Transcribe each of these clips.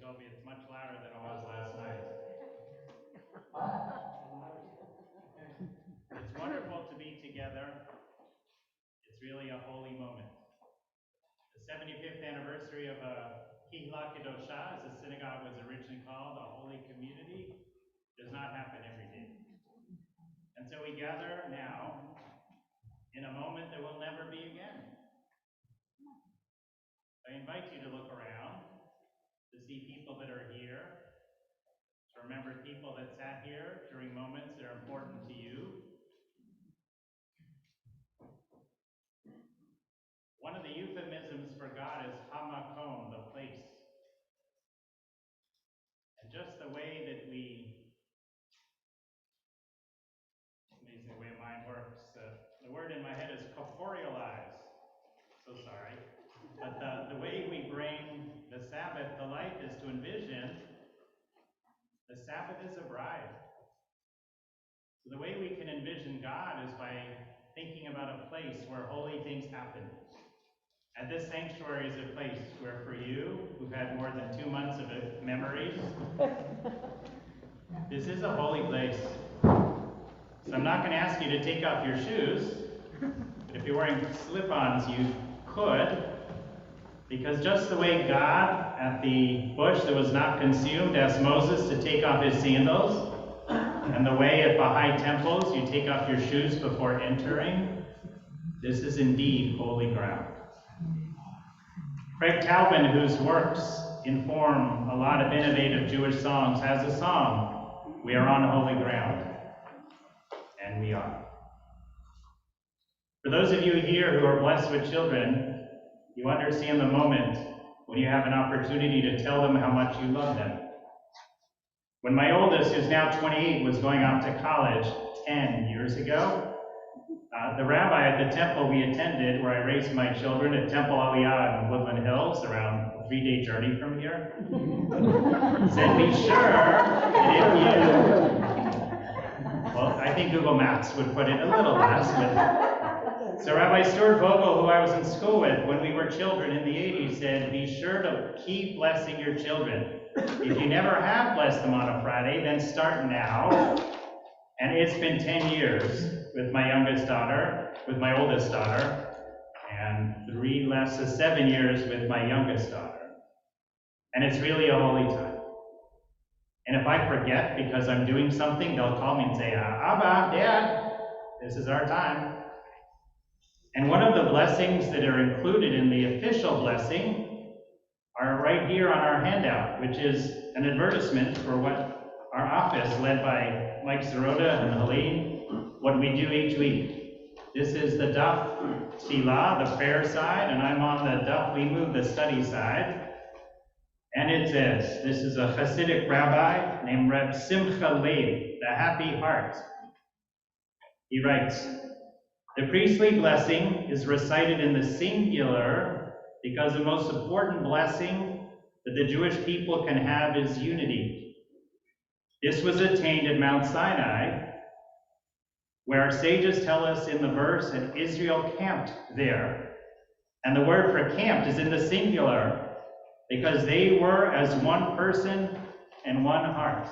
told me it's much louder than it was last night. It's wonderful to be together. It's really a holy moment. The 75th anniversary of Kihla Kedosha, as the synagogue was originally called, a holy community, does not happen every day. And so we gather now in a moment that will never be again. I invite you to look around, to see people that are here, to remember people that sat here during moments that are important to you. One of the euphemisms for God is hamakom, the place. And just the way that amazing the way mine works. The word in my head is corporealize. So sorry. But the way we bring the Sabbath to life is to envision the Sabbath is a bride. So the way we can envision God is by thinking about a place where holy things happen. And this sanctuary is a place where, for you, who've had more than 2 months of memories, this is a holy place. So I'm not going to ask you to take off your shoes, but if you're wearing slip-ons, you could, because just the way God, at the bush that was not consumed, asked Moses to take off his sandals, and the way at Baha'i temples you take off your shoes before entering, this is indeed holy ground. Craig Taubman, whose works inform a lot of innovative Jewish songs, has a song, "We are on holy ground," and we are. For those of you here who are blessed with children, you understand the moment when you have an opportunity to tell them how much you love them. When my oldest, who's now 28, was going off to college 10 years ago, the rabbi at the temple we attended, where I raised my children at Temple Aliyah in Woodland Hills, around a 3-day journey from here, said, "Be sure that if you..." Well, I think Google Maps would put it a little less, but... So Rabbi Stuart Vogel, who I was in school with when we were children in the 80s, said, "Be sure to keep blessing your children. If you never have blessed them on a Friday, then start now." And it's been 10 years with my youngest daughter, with my oldest daughter, and 3 less than 7 years with my youngest daughter. And it's really a holy time. And if I forget because I'm doing something, they'll call me and say, "Abba, Dad, this is our time." And one of the blessings that are included in the official blessing are right here on our handout, which is an advertisement for what our office, led by Mike Sirota and Helene, what we do each week. This is the Daf Tefillah, the prayer side, and I'm on the Daf Limud, the study side. And it says, this is a Hasidic rabbi named Reb Simcha Leib, the happy heart. He writes, "The priestly blessing is recited in the singular because the most important blessing that the Jewish people can have is unity. This was attained at Mount Sinai, where our sages tell us in the verse that Israel camped there. And the word for camped is in the singular because they were as one person and one heart."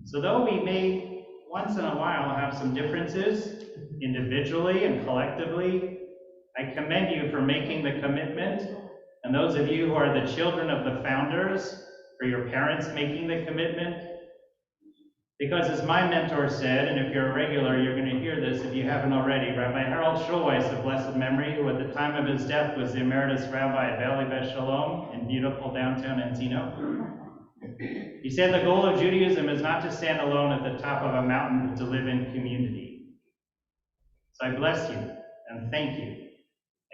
So though we may once in a while have some differences, individually and collectively, I commend you for making the commitment, and those of you who are the children of the founders, for your parents making the commitment. Because as my mentor said, and if you're a regular, you're going to hear this if you haven't already, Rabbi Harold Schulweis of blessed memory, who at the time of his death was the emeritus rabbi at Valley Beth Shalom in beautiful downtown Encino. He said the goal of Judaism is not to stand alone at the top of a mountain, but to live in community. So I bless you and thank you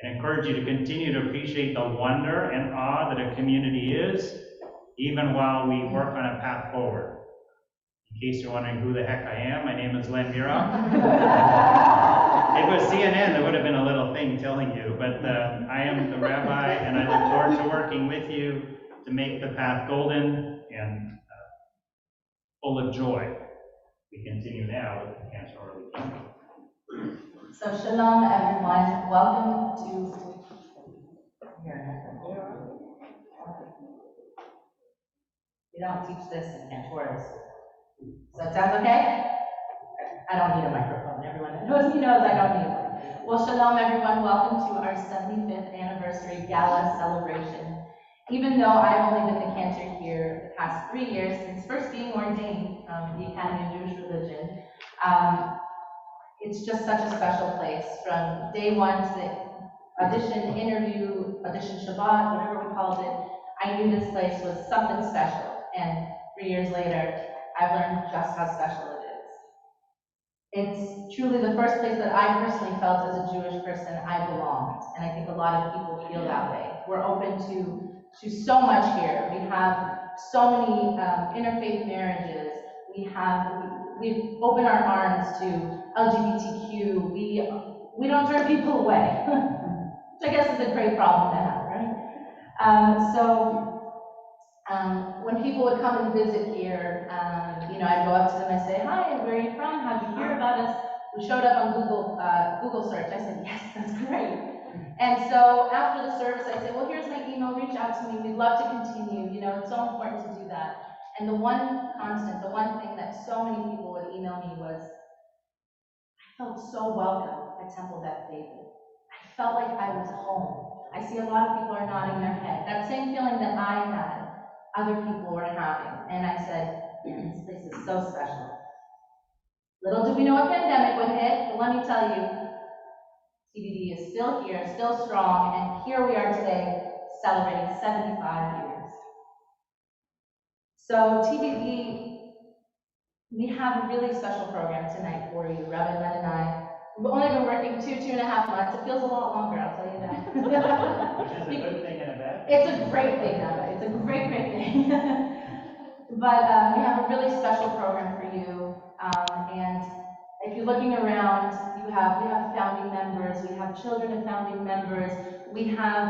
and encourage you to continue to appreciate the wonder and awe that a community is, even while we work on a path forward. In case you're wondering who the heck I am, my name is Len Muroff. If it was CNN, there would have been a little thing telling you, but I am the rabbi, and I look forward to working with you to make the path golden and full of joy. We continue now with the Cantor Orly. So shalom, everyone. Welcome to We don't teach this in Cantor Orly. So it sounds okay? I don't need a microphone. Everyone that knows me knows I don't need one. Well, shalom everyone. Welcome to our 75th anniversary gala celebration. Even though I've only been the cantor here the past 3 years since first being ordained from the Academy of Jewish Religion, it's just such a special place. From day one to the audition, interview, audition Shabbat, whatever we called it, I knew this place was something special. And 3 years later, I've learned just how special it is. It's truly the first place that I personally felt as a Jewish person I belonged. And I think a lot of people feel that way. We're open to so much here. We have so many interfaith marriages. We've opened our arms to LGBTQ. We don't turn people away, which I guess is a great problem to have, right? When people would come and visit here, I'd go up to them and say, "Hi, where are you from? How'd you hear about us?" We showed up on Google search. I said, "Yes, that's great." And so after the service, I said, "Well, here's my email. Reach out to me. We'd love to continue. It's so important to do that." And the one constant, the one thing that so many people would email me was, "I felt so welcome at Temple Beth David. I felt like I was home." I see a lot of people are nodding their head. That same feeling that I had, other people were having. And I said, "This place is so special." Little did we know a pandemic would hit, but let me tell you, TBD is still here, still strong, and here we are today celebrating 75 years. So TBD, we have a really special program tonight for you, Rabbi Len and I. We've only been working 2.5 months. It feels a lot longer, I'll tell you that. Which is a good thing and a bad thing. It's a great thing, Rabbi. It's a great thing. But we have a really special program for you. And if you're looking around, we have founding members, we have children of founding members, we have,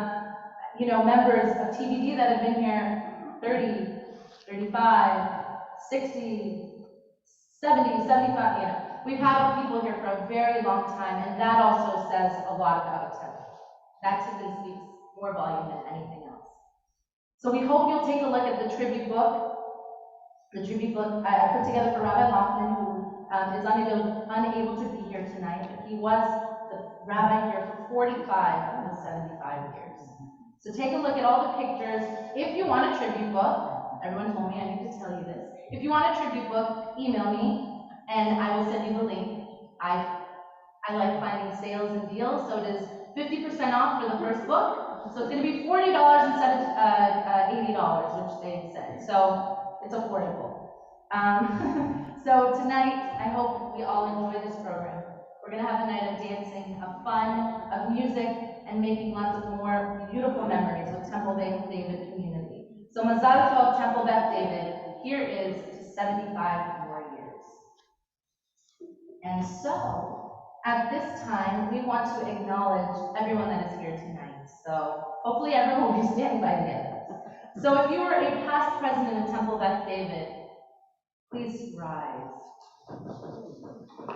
members of TBD that have been here 30, 35, 60, 70, 75, We've had people here for a very long time, and that also says a lot about a temple. That to me speaks more volume than anything else. So we hope you'll take a look at the tribute book. The tribute book I put together for Rabbi Hoffman, who is unable to be here tonight, but he was the rabbi here for 45 of the 75 years. So take a look at all the pictures. If you want a tribute book, everyone told me I need to tell you this. If you want a tribute book, email me, and I will send you the link. I like finding sales and deals, so it is 50% off for the first book. So it's going to be $40 instead of $80, which they said. So it's affordable. So tonight, I hope we all enjoy this program. We're going to have a night of dancing, of fun, of music, and making lots of more beautiful memories with Temple Beth David community. So Mazal Tov, Temple Beth David, here is to 75 more years. And so, at this time, we want to acknowledge everyone that is here tonight. So hopefully everyone will be standing by the end. So if you were a past president of Temple Beth David, please rise.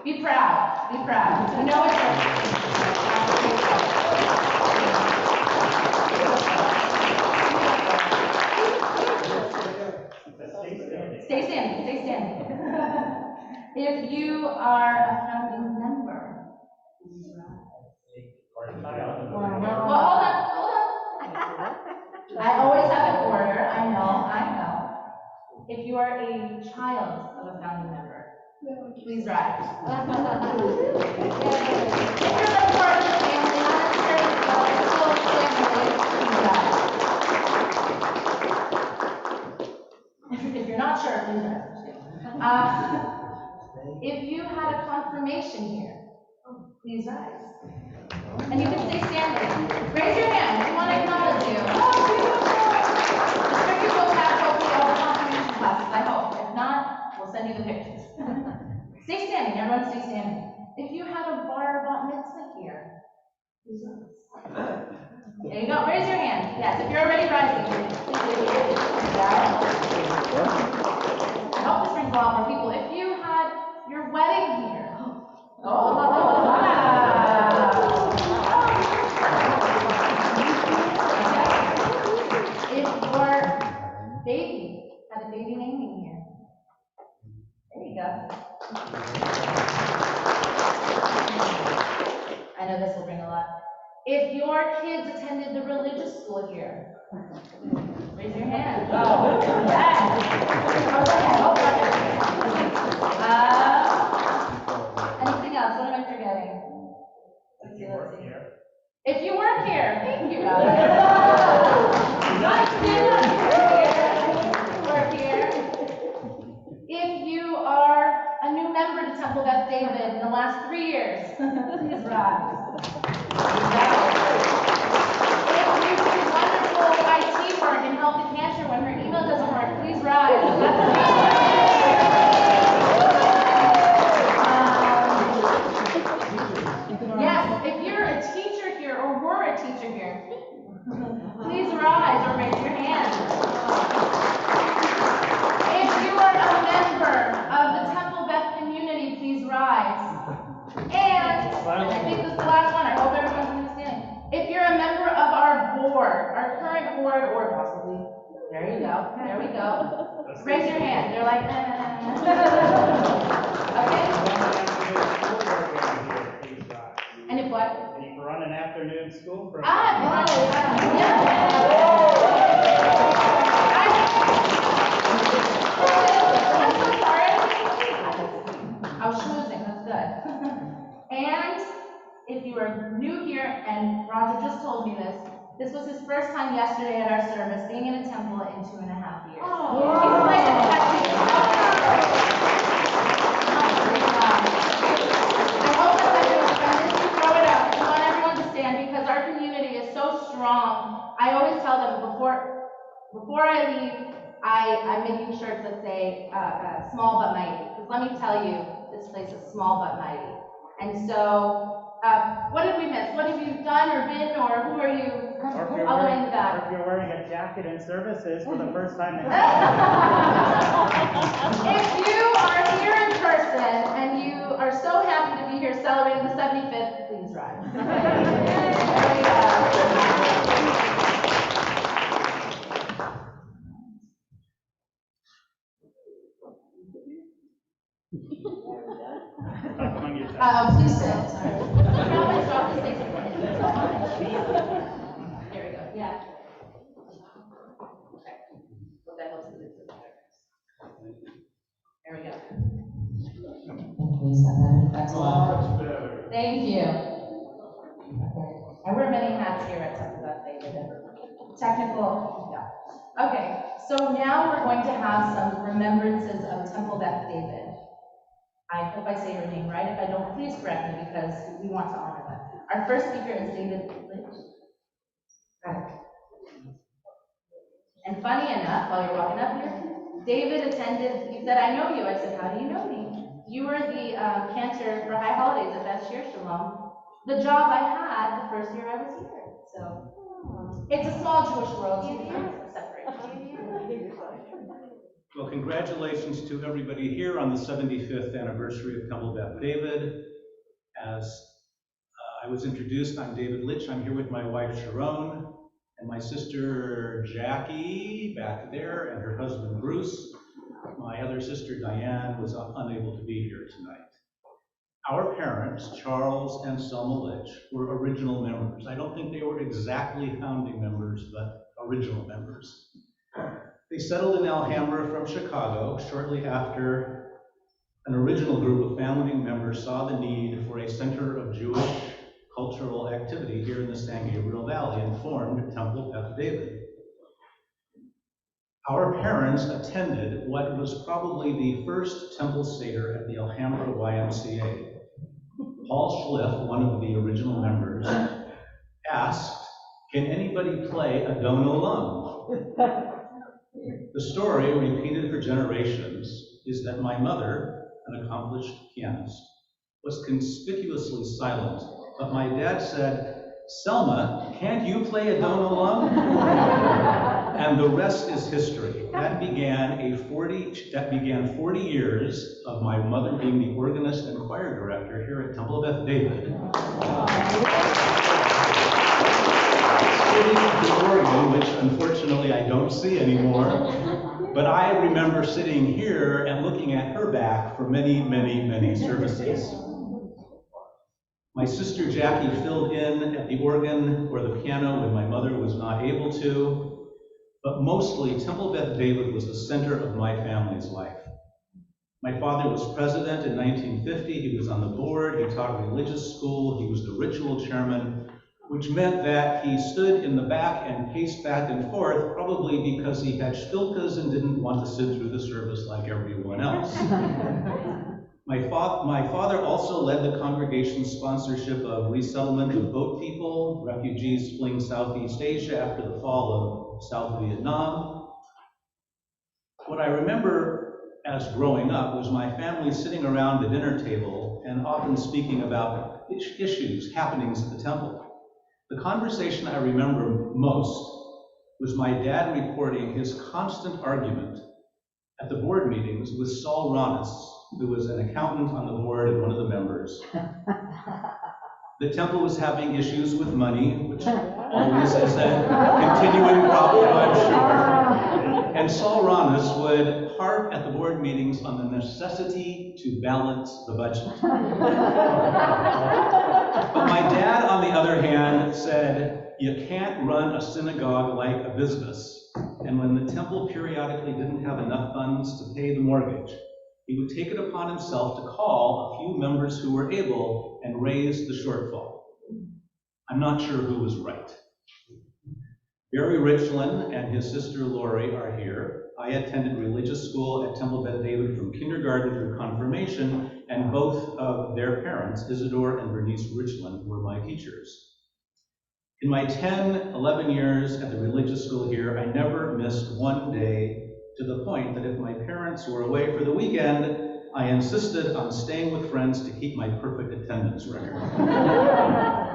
Be proud. Be proud. You know Stay standing. Stay standing. If you are a founding member, well, hold on. I always have an order. I know. If you are a child of a founding member, please rise. If you're like part of the family, not necessarily still family, please rise. If you're not sure, please rise. If you had a confirmation here, please rise. And you can stay standing. Raise your hand. We want to acknowledge you. Oh, beautiful. The tribute book has hopefully all the confirmation classes, I hope. If not, we'll send you the pictures. Stay standing. Everyone stay standing. If you had a bar bat mitzvah here, please rise. There you go. Raise your hand. Yes, if you're already rising. I hope this brings a lot more people. If you had your wedding here. Oh, wow. If your baby had a baby know this will bring a lot. If your kids attended the religious school here, raise your hand. Oh, yes. Anything else? What am I forgetting? Let's see. If you work here, thank you, Rabbi. Work here. If you are a new member to Temple Beth David in the last 3 years, please rise. If you do wonderful IT work and help the Cantor when her email doesn't work, please rise. Yes, if you're a teacher here or were a teacher here, please rise or raise your hand. If you are a member of the Temple Beth community, please rise. And I think this is the last one. I hope everyone's understanding. If you're a member of our board, our current board, or possibly, there you go, there we go. Raise your hand. They're like, Okay? And if what? And you can run an afternoon school program. I was schmoozing, that's good. And if you are new here, and Roger just told me this was his first time yesterday at our service, being in a temple in 2.5 years. I hope that everyone, if you throw it up, I want everyone to stand because our community is so strong. I always tell them before I leave, I'm making shirts that say small but mighty. Because let me tell you, this place is small but mighty. And so, what did we miss? What have you done or been, or who are you all the way in the back? Or if you're wearing a jacket in services for the first time in If you are here in person and you are so happy to be here celebrating the 75th, please rise. There we go. Please sit. Sorry. I always drop these things. There we go. Yeah. Okay. Well, that helps with it. There we go. That's a lot. Thank you. Okay. I wear many hats here at Temple Beth David. Technical. Yeah. Okay. So now we're going to have some remembrances of Temple Beth David. I hope I say your name right. If I don't, please correct me because we want to honor that. Our first speaker is David Lynch. And funny enough, while you're walking up here, David attended, he said, I know you. I said, how do you know me? You were the Cantor for High Holidays at Beth Shalom. The job I had the first year I was here. So it's a small Jewish world. You can't separate. Well, congratulations to everybody here on the 75th anniversary of Temple Beth David. As I was introduced, I'm David Litch. I'm here with my wife Sharon and my sister Jackie back there and her husband Bruce. My other sister Diane was unable to be here tonight. Our parents, Charles and Selma Litch, were original members. I don't think they were exactly founding members, but original members. They settled in Alhambra from Chicago shortly after an original group of founding members saw the need for a center of Jewish cultural activity here in the San Gabriel Valley and formed Temple Beth David. Our parents attended what was probably the first temple seder at the Alhambra YMCA. Paul Schliff, one of the original members, asked, "Can anybody play Adon Olam?" The story, repeated for generations, is that my mother, an accomplished pianist, was conspicuously silent, but my dad said, "Selma, can't you play Adon Olam?" And the rest is history. That began 40 years of my mother being the organist and choir director here at Temple Beth David. Sitting at the organ, which unfortunately I don't see anymore, but I remember sitting here and looking at her back for many, many, many services. My sister Jackie filled in at the organ or the piano when my mother was not able to, but mostly Temple Beth David was the center of my family's life. My father was president in 1950. He was on the board. He taught religious school. He was the ritual chairman, which meant that he stood in the back and paced back and forth, probably because he had shtilkas and didn't want to sit through the service like everyone else. My father also led the congregation's sponsorship of resettlement of boat people, refugees fleeing Southeast Asia after the fall of South Vietnam. What I remember as growing up was my family sitting around the dinner table and often speaking about issues, happenings at the temple. The conversation I remember most was my dad reporting his constant argument at the board meetings with Saul Ronis, who was an accountant on the board and one of the members. The temple was having issues with money, which always is a continuing problem, I'm sure. And Saul Ronis would harp at the board meetings on the necessity to balance the budget. But my dad, on the other hand, said, you can't run a synagogue like a business. And when the temple periodically didn't have enough funds to pay the mortgage, he would take it upon himself to call a few members who were able and raise the shortfall. I'm not sure who was right. Barry Richland and his sister Lori are here. I attended religious school at Temple Beth David from kindergarten through confirmation, and both of their parents, Isidore and Bernice Richland, were my teachers. In my 10, 11 years at the religious school here, I never missed one day, to the point that if my parents were away for the weekend, I insisted on staying with friends to keep my perfect attendance record.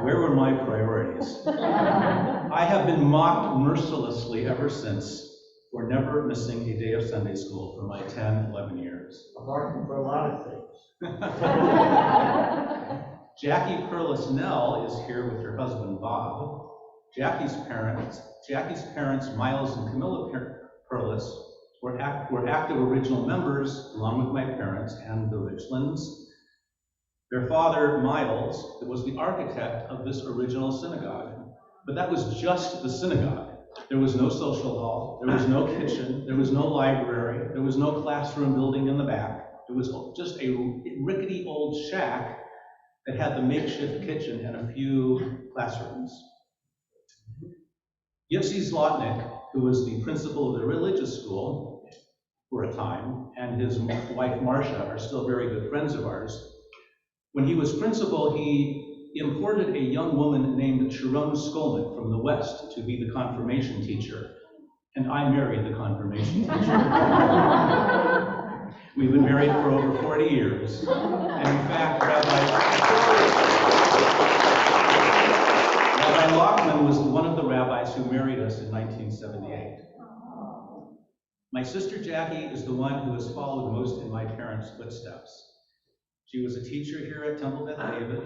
Where were my priorities? I have been mocked mercilessly ever since for never missing a day of Sunday school for my 10, 11 years. I'm marking for a lot of things. Jackie Perlis Nell is here with her husband, Bob. Jackie's parents, Miles and Camilla Perlis, were active original members, along with my parents and the Richlands. Their father, Miles, was the architect of this original synagogue. But that was just the synagogue. There was no social hall, there was no kitchen, there was no library, there was no classroom building in the back. It was just a rickety old shack that had the makeshift kitchen and a few classrooms. Yipsy Zlotnick, who was the principal of the religious school for a time, and his wife Marcia are still very good friends of ours. When he was principal, he imported a young woman named Sharon Skolnick from the West to be the confirmation teacher, and I married the confirmation teacher. We've been married for over 40 years, and in fact, Rabbi Lockman was one of the rabbis who married us in 1978. My sister Jackie is the one who has followed most in my parents' footsteps. She was a teacher here at Temple Beth David.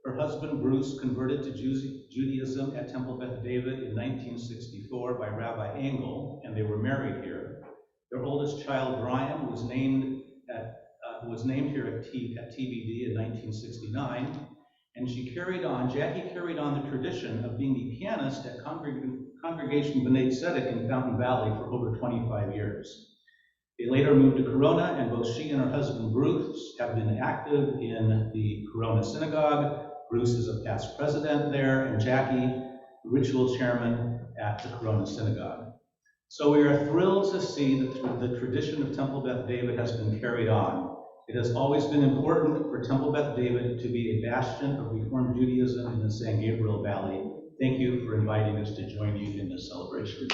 Her husband Bruce converted to Judaism at Temple Beth David in 1964 by Rabbi Engel, and they were married here. Their oldest child Brian was named here at TBD in 1969. And Jackie carried on the tradition of being the pianist at Congregation B'nai Tzedek in Fountain Valley for over 25 years. They later moved to Corona, and both she and her husband Bruce have been active in the Corona Synagogue. Bruce is a past president there, and Jackie, ritual chairman at the Corona Synagogue. So we are thrilled to see that the tradition of Temple Beth David has been carried on. It has always been important for Temple Beth David to be a bastion of Reform Judaism in the San Gabriel Valley. Thank you for inviting us to join you in this celebration.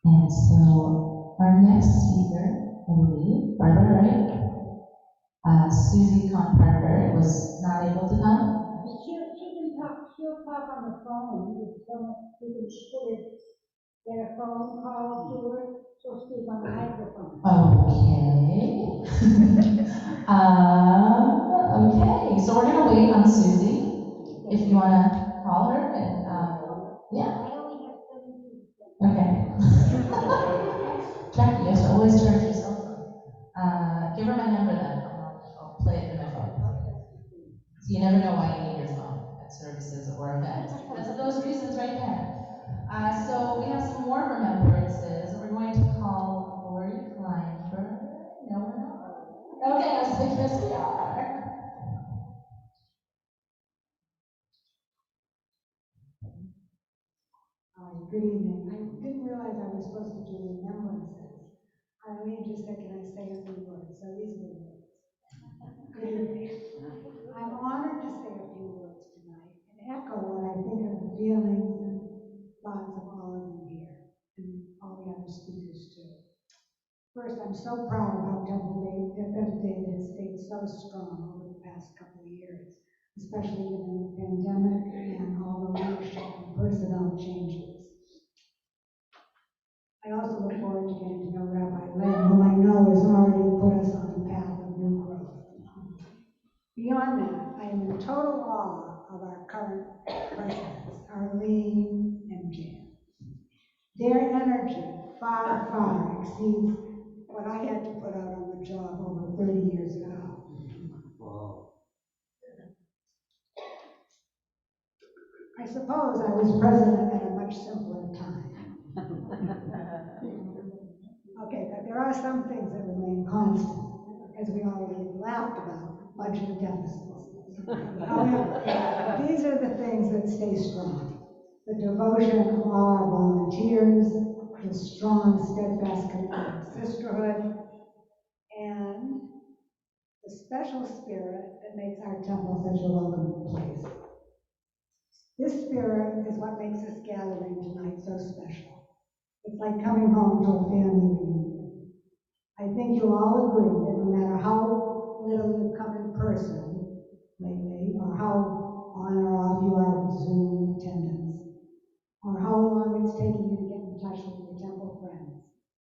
And so our next speaker, I believe, Barbara, right? Susie Conn-Parker was not able to come. She'll talk on the phone. You can get a phone call to her. She'll speak on the microphone. Okay, so we're going to wait on Susie. If you want to call her, and yeah. I only have 7 Good evening. I didn't realize I was supposed to do remembrances. Eileen just said, can I say a few words? So these are the words. Good evening. I'm honored to say a few words tonight and echo what I think are the feelings and thoughts of all of you here and all the other speakers too. First, I'm so proud of how Beth David has stayed so strong over the past couple of years, especially given the pandemic and all the leadership and personnel changes. I also look forward to getting to know Rabbi Len, who I know has already put us on the path of new growth. Beyond that, I am in total awe of our current presidents, Arlene and Jan. Their energy far, far exceeds what I had to put out on the job over 30 years ago. Wow. I suppose I was president at a much simpler time. Okay, but there are some things that remain constant, as we already laughed about, budget deficits. However, these are the things that stay strong. The devotion of all our volunteers, the strong, steadfast commitment of sisterhood, and the special spirit that makes our temple such a welcoming place. This spirit is what makes this gathering tonight so special. It's like coming home to a family reunion. I think you'll all agree that no matter how little you've come in person lately, or how on or off you are with Zoom attendance, or how long it's taking you to get in touch with your temple friends,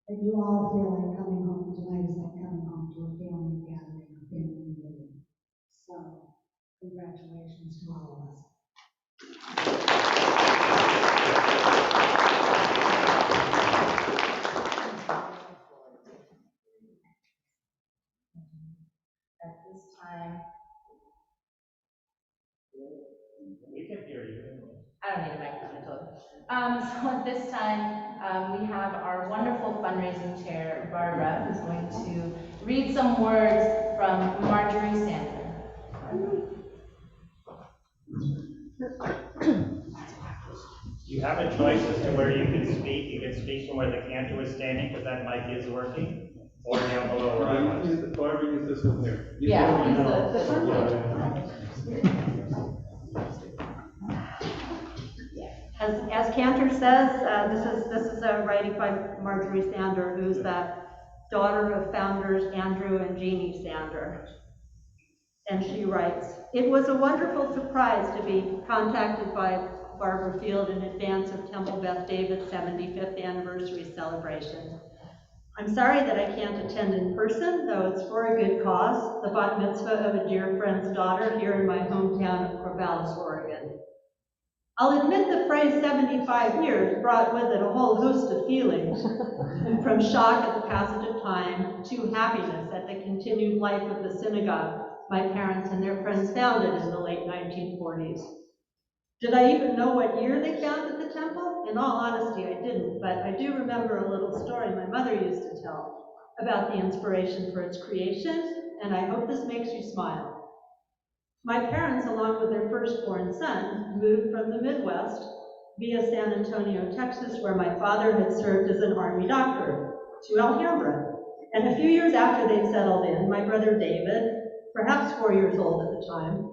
that you all feel like coming home tonight is like coming home to a family gathering, a family reunion. So, congratulations to all of us. At this time, We can hear you. I don't need a microphone, I told you. So at this time, we have our wonderful fundraising chair, Barbara, who's going to read some words from Marjorie Sander. You have a choice as to where you can speak. You can speak from where the cantor was standing, because that mic is working, or down below where I was. Barbara, use this one here. Yeah, use the front As Cantor says, this is a writing by Marjorie Sander, who's the daughter of founders Andrew and Jeannie Sander. And she writes, "It was a wonderful surprise to be contacted by Barbara Field in advance of Temple Beth David's 75th anniversary celebration. I'm sorry that I can't attend in person, though it's for a good cause, the bat mitzvah of a dear friend's daughter here in my hometown of Corvallis, Oregon. I'll admit the phrase 75 years brought with it a whole host of feelings, from shock at the passage of time to happiness at the continued life of the synagogue my parents and their friends founded in the late 1940s. Did I even know what year they founded the temple? In all honesty, I didn't, but I do remember a little story my mother used to tell about the inspiration for its creation, and I hope this makes you smile. My parents, along with their firstborn son, moved from the Midwest via San Antonio, Texas, where my father had served as an Army doctor, to Alhambra. And a few years after they'd settled in, my brother David, perhaps 4 years old at the time,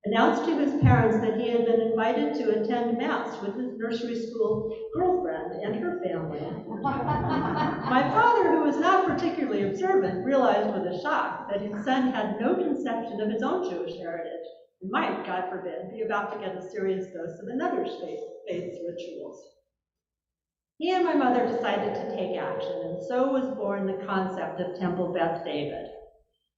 announced to his parents that he had been invited to attend Mass with his nursery school girlfriend and her family. My father, who was not particularly observant, realized with a shock that his son had no conception of his own Jewish heritage and might, God forbid, be about to get a serious dose of another's faith's rituals. He and my mother decided to take action, and so was born the concept of Temple Beth David.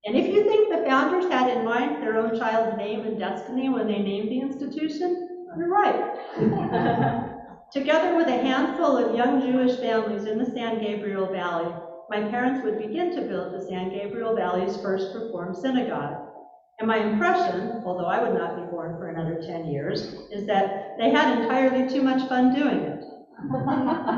And if you think the founders had in mind their own child's name and destiny when they named the institution, you're right. Together with a handful of young Jewish families in the San Gabriel Valley, my parents would begin to build the San Gabriel Valley's first Reformed synagogue. And my impression, although I would not be born for another 10 years, is that they had entirely too much fun doing it.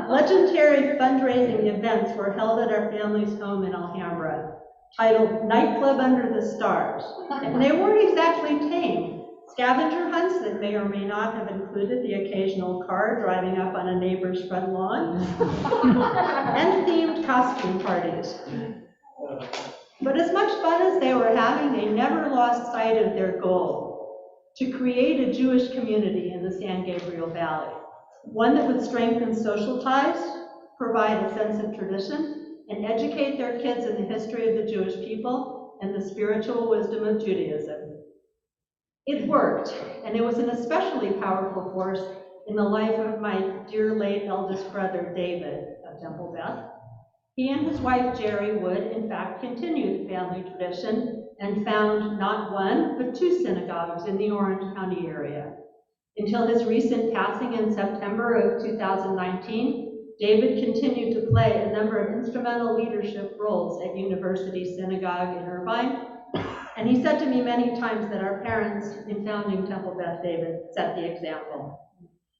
Legendary fundraising events were held at our family's home in Alhambra, titled Nightclub Under the Stars. And they weren't exactly tame. Scavenger hunts that may or may not have included the occasional car driving up on a neighbor's front lawn, and themed costume parties. But as much fun as they were having, they never lost sight of their goal: to create a Jewish community in the San Gabriel Valley, one that would strengthen social ties, provide a sense of tradition, and educate their kids in the history of the Jewish people and the spiritual wisdom of Judaism. It worked, and it was an especially powerful force in the life of my dear late eldest brother, David, of Temple Beth. He and his wife, Jerry, would, in fact, continue the family tradition and found not one, but 2 synagogues in the Orange County area. Until his recent passing in September of 2019, David continued to play a number of instrumental leadership roles at University Synagogue in Irvine, and he said to me many times that our parents, in founding Temple Beth David, set the example.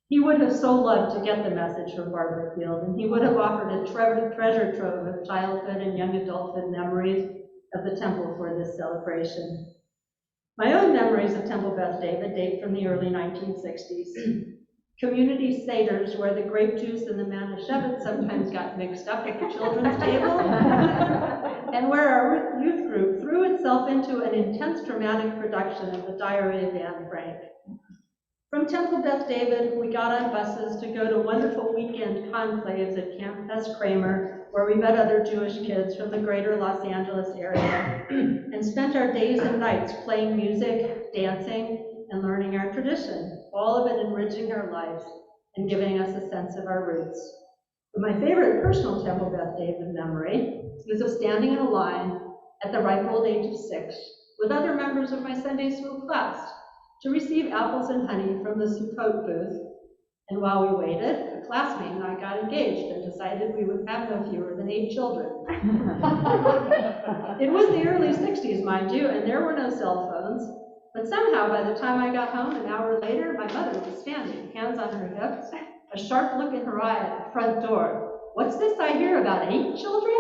He would have so loved to get the message from Barbara Field, and he would have offered a treasure trove of childhood and young adulthood memories of the temple for this celebration. My own memories of Temple Beth David date from the early 1960s. Community seders where the grape juice and the manischewitz sometimes got mixed up at the children's table, and where our youth group threw itself into an intense dramatic production of The Diary of Anne Frank. From Temple Beth David, we got on buses to go to wonderful weekend conclaves at Camp Hess Kramer, where we met other Jewish kids from the greater Los Angeles area, and spent our days and nights playing music, dancing, and learning our tradition, all of it enriching our lives and giving us a sense of our roots. But my favorite personal Temple Beth David memory is of standing in a line at the ripe old age of 6 with other members of my Sunday school class to receive apples and honey from the Sukkot booth. And while we waited, a classmate and I got engaged and decided we would have no fewer than 8 children. It was the early 60s, mind you, and there were no cell phones. But somehow, by the time I got home, an hour later, my mother was standing, hands on her hips, a sharp look in her eye at the front door. "What's this I hear about 8 children?"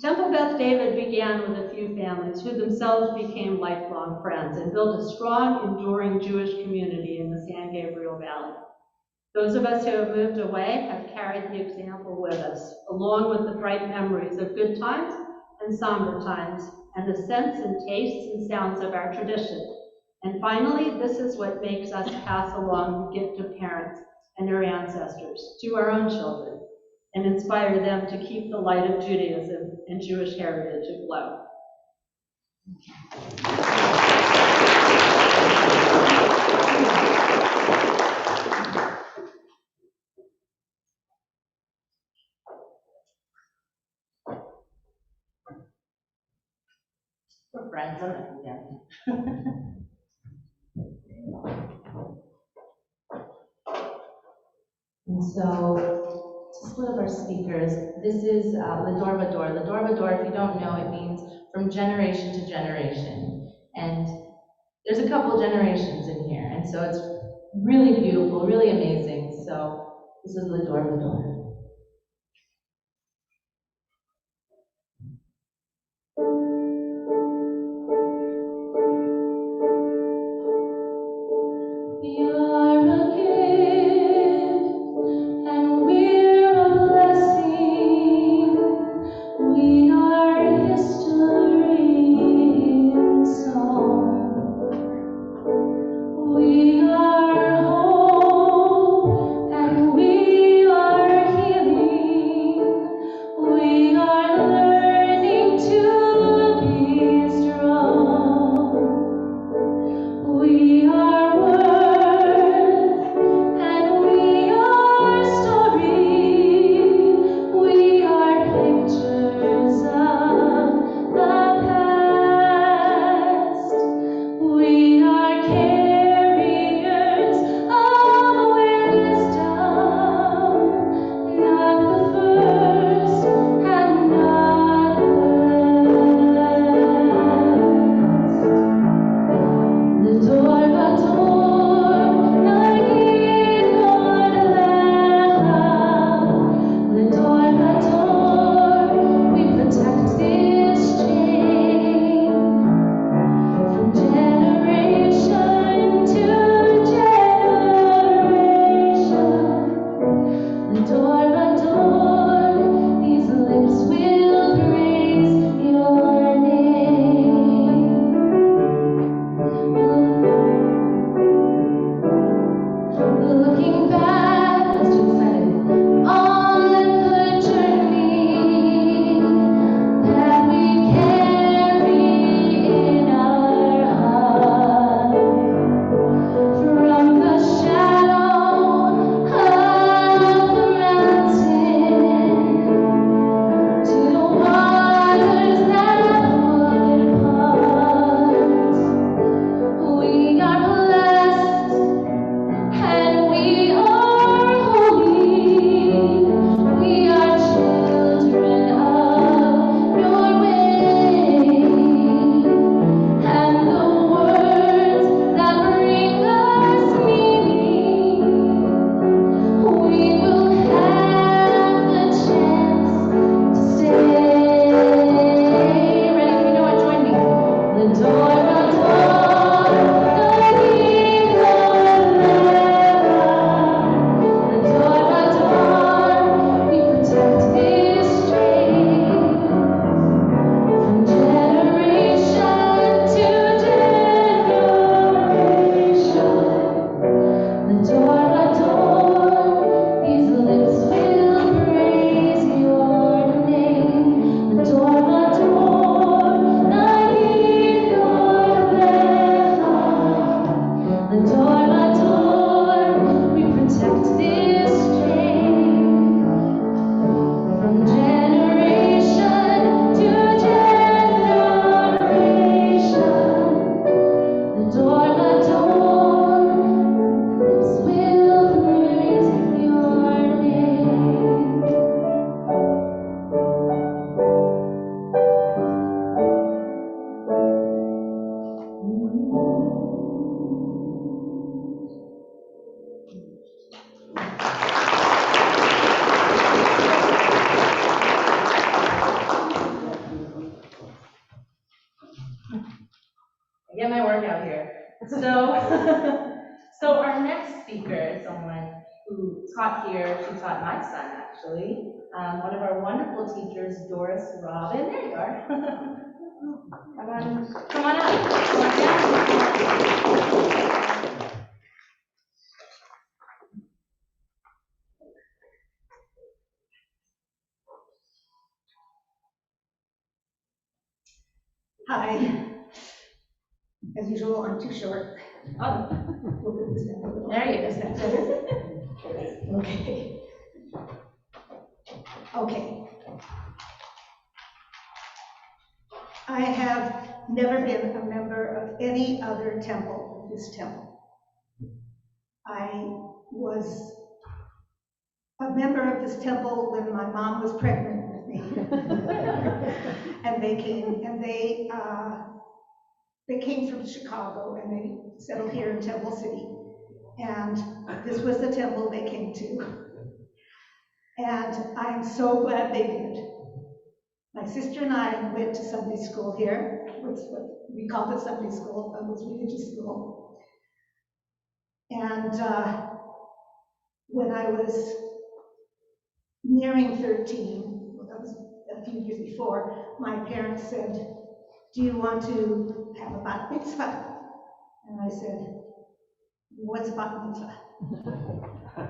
Temple Beth David began with a few families who themselves became lifelong friends and built a strong, enduring Jewish community in the San Gabriel Valley. Those of us who have moved away have carried the example with us, along with the bright memories of good times and somber times, and the scents and tastes and sounds of our tradition. And finally, this is what makes us pass along the gift of parents and their ancestors to our own children, and inspire them to keep the light of Judaism and Jewish heritage aglow. We're friends, I'm not condemned. And so, to split up our speakers, this is Ledor Vador. Ledor Vador, if you don't know, it means from generation to generation. And there's a couple generations in here, and so it's really beautiful, really amazing. So this is Ledor Vador. We are So our next speaker is someone who taught here. She taught my son, actually. One of our wonderful teachers, Doris Robin. There you are. Come on up. Come on down. Hi. As usual, I'm too short. Oh, there you Is that better? Okay. Okay. I have never been a member of any other temple than this temple. I was a member of this temple when my mom was pregnant with me. And they came from Chicago and they settled here in Temple City. And this was the temple they came to. And I am so glad they did. My sister and I went to Sunday school here. We called it Sunday school, but it was religious school. And when I was nearing 13, well, that was a few years before, my parents said, "Do you want to have a bat mitzvah?" And I said, "What's a bat mitzvah?"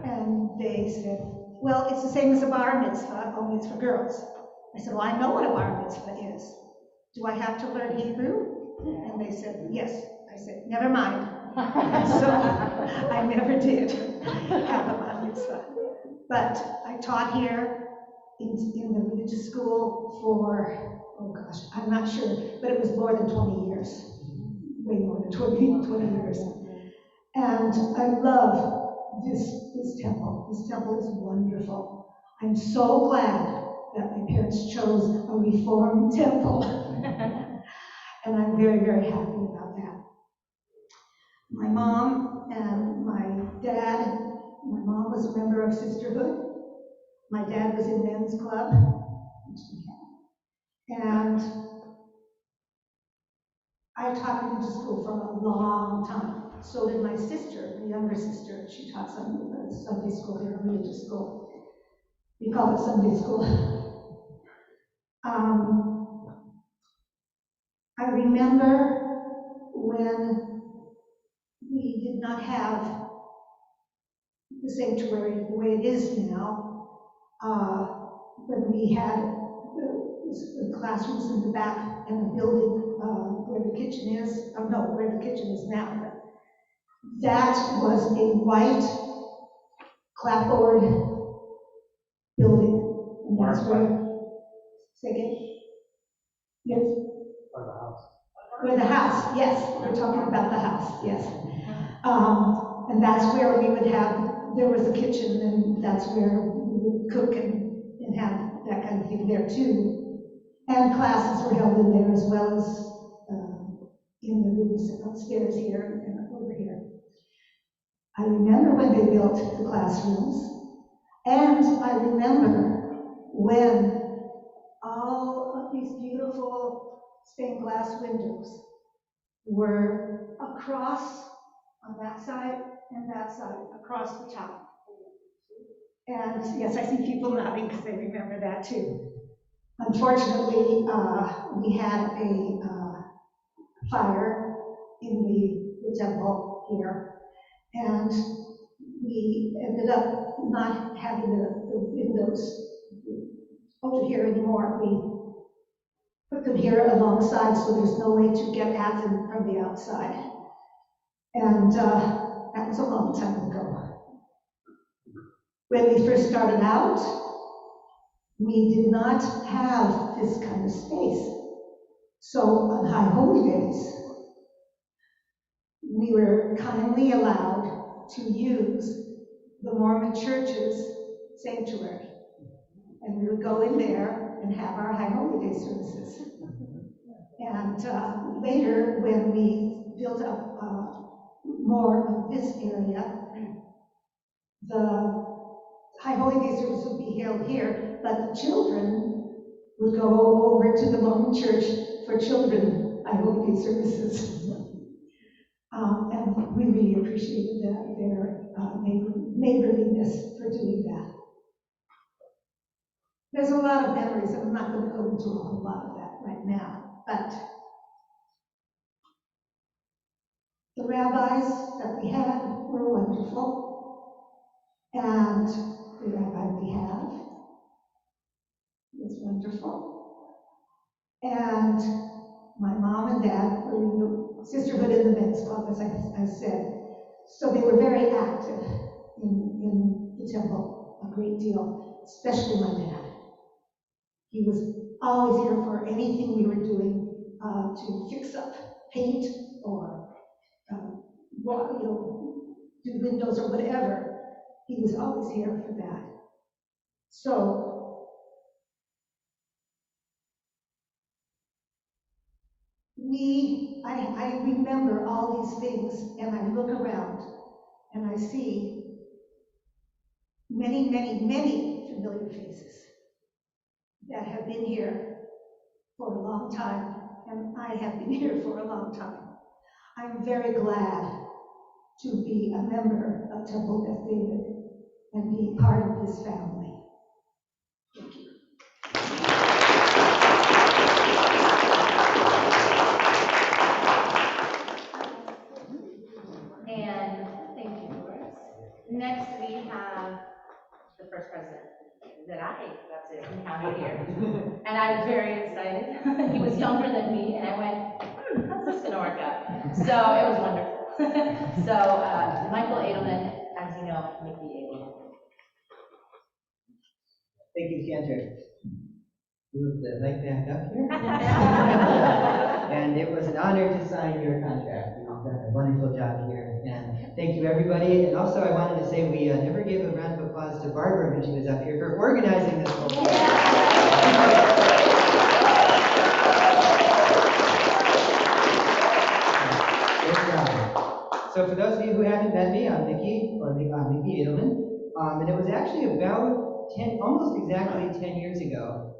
And they said, "Well, it's the same as a bar mitzvah, only it's for girls." I said, "Well, I know what a bar mitzvah is. Do I have to learn Hebrew?" And they said, "Yes." I said, "Never mind." So I never did have a bar mitzvah. But I taught here in the religious school for, oh gosh, I'm not sure, but it was more than 20 years. Way more than 20 years. And I love this temple. This temple is wonderful. I'm so glad that my parents chose a Reformed temple. And I'm very, very happy about that. My mom and my dad, my mom was a member of Sisterhood. My dad was in men's club, which we had. And I taught religious school for a long time. So did my sister, the younger sister. She taught Sunday school here, religious school. We call it Sunday school. I remember when we did not have the sanctuary the way it is now, when we had the classrooms in the back and the building where the kitchen is, where the kitchen is now. But that was a white clapboard building. And that's where, say again? Yes? Where the house, yes, we're talking about the house, yes. And that's where we would have, there was a kitchen, and that's where we would cook and have that kind of thing there too. And classes were held in there as well as in the rooms upstairs here and over here. I remember when they built the classrooms, and I remember when all of these beautiful stained glass windows were across on that side and that side, across the top. And yes, I see people nodding because they remember that too. Unfortunately, we had a fire in the temple here, and we ended up not having the windows over here anymore. We put them here alongside so there's no way to get at them from the outside. And that was a long time ago. When we first started out, we did not have this kind of space. So on High Holy Days, we were kindly allowed to use the Mormon Church's sanctuary. And we would go in there and have our High Holy Day services. And later, when we built up more of this area, the High Holy Day service would be held here, but the children would go over to the Mormon Church for children High Holy Day services. And And we really appreciated their neighborliness for doing that. There's a lot of memories, and I'm not going to go into a whole lot of that right now, but the rabbis that we had were wonderful, and the rabbi we have was wonderful. And my mom and dad were in the sisterhood in the men's club, as I said, so they were very active in the temple a great deal, especially my dad. He was always here for anything we were doing to fix up paint or do windows or whatever. He was always here for that. So I remember all these things, and I look around and I see many, many, many familiar faces that have been here for a long time, and I have been here for a long time. I'm very glad to be a member of Temple Beth David and be part of this family. Thank you. And thank you, Doris. Next, we have the first president that I got to encounter here. And I was very excited. He was younger than me, and I went, how's this gonna work out? So it was wonderful. So Michael Edelman, as you know, Mickey Edelman. Thank you, Cantor. Move the mic back up here. And it was an honor to sign your contract. You've done a wonderful job here. And thank you, everybody. And also, I wanted to say we never gave a round of applause to Barbara when she was up here for organizing this whole thing. Great job. So for those of you who haven't met me, I'm Mickey Edelman. And it was actually about almost exactly 10 years ago,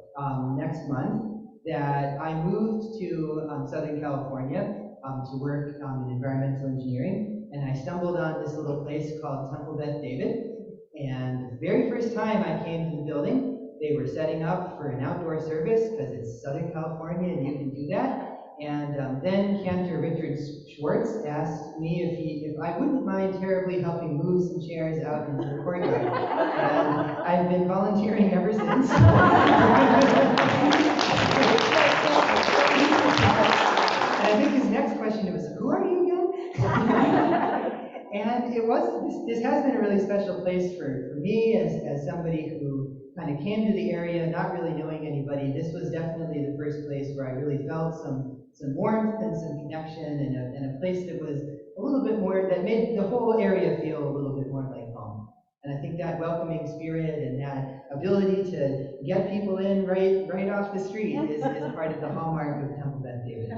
next month, that I moved to Southern California to work in environmental engineering, and I stumbled on this little place called Temple Beth David. And the very first time I came to the building, they were setting up for an outdoor service because it's Southern California and you can do that. And then Cantor Richard Schwartz asked me if I wouldn't mind terribly helping move some chairs out into the courtyard. And I've been volunteering ever since. And I think his next question was, who are you again? And this has been a really special place for me as somebody who kind of came to the area not really knowing anybody. This was definitely the first place where I really felt some warmth and some connection, and a place that was a little bit more, that made the whole area feel a little bit more like home. And I think that welcoming spirit and that ability to get people in right off the street is part of the hallmark of Temple Beth David.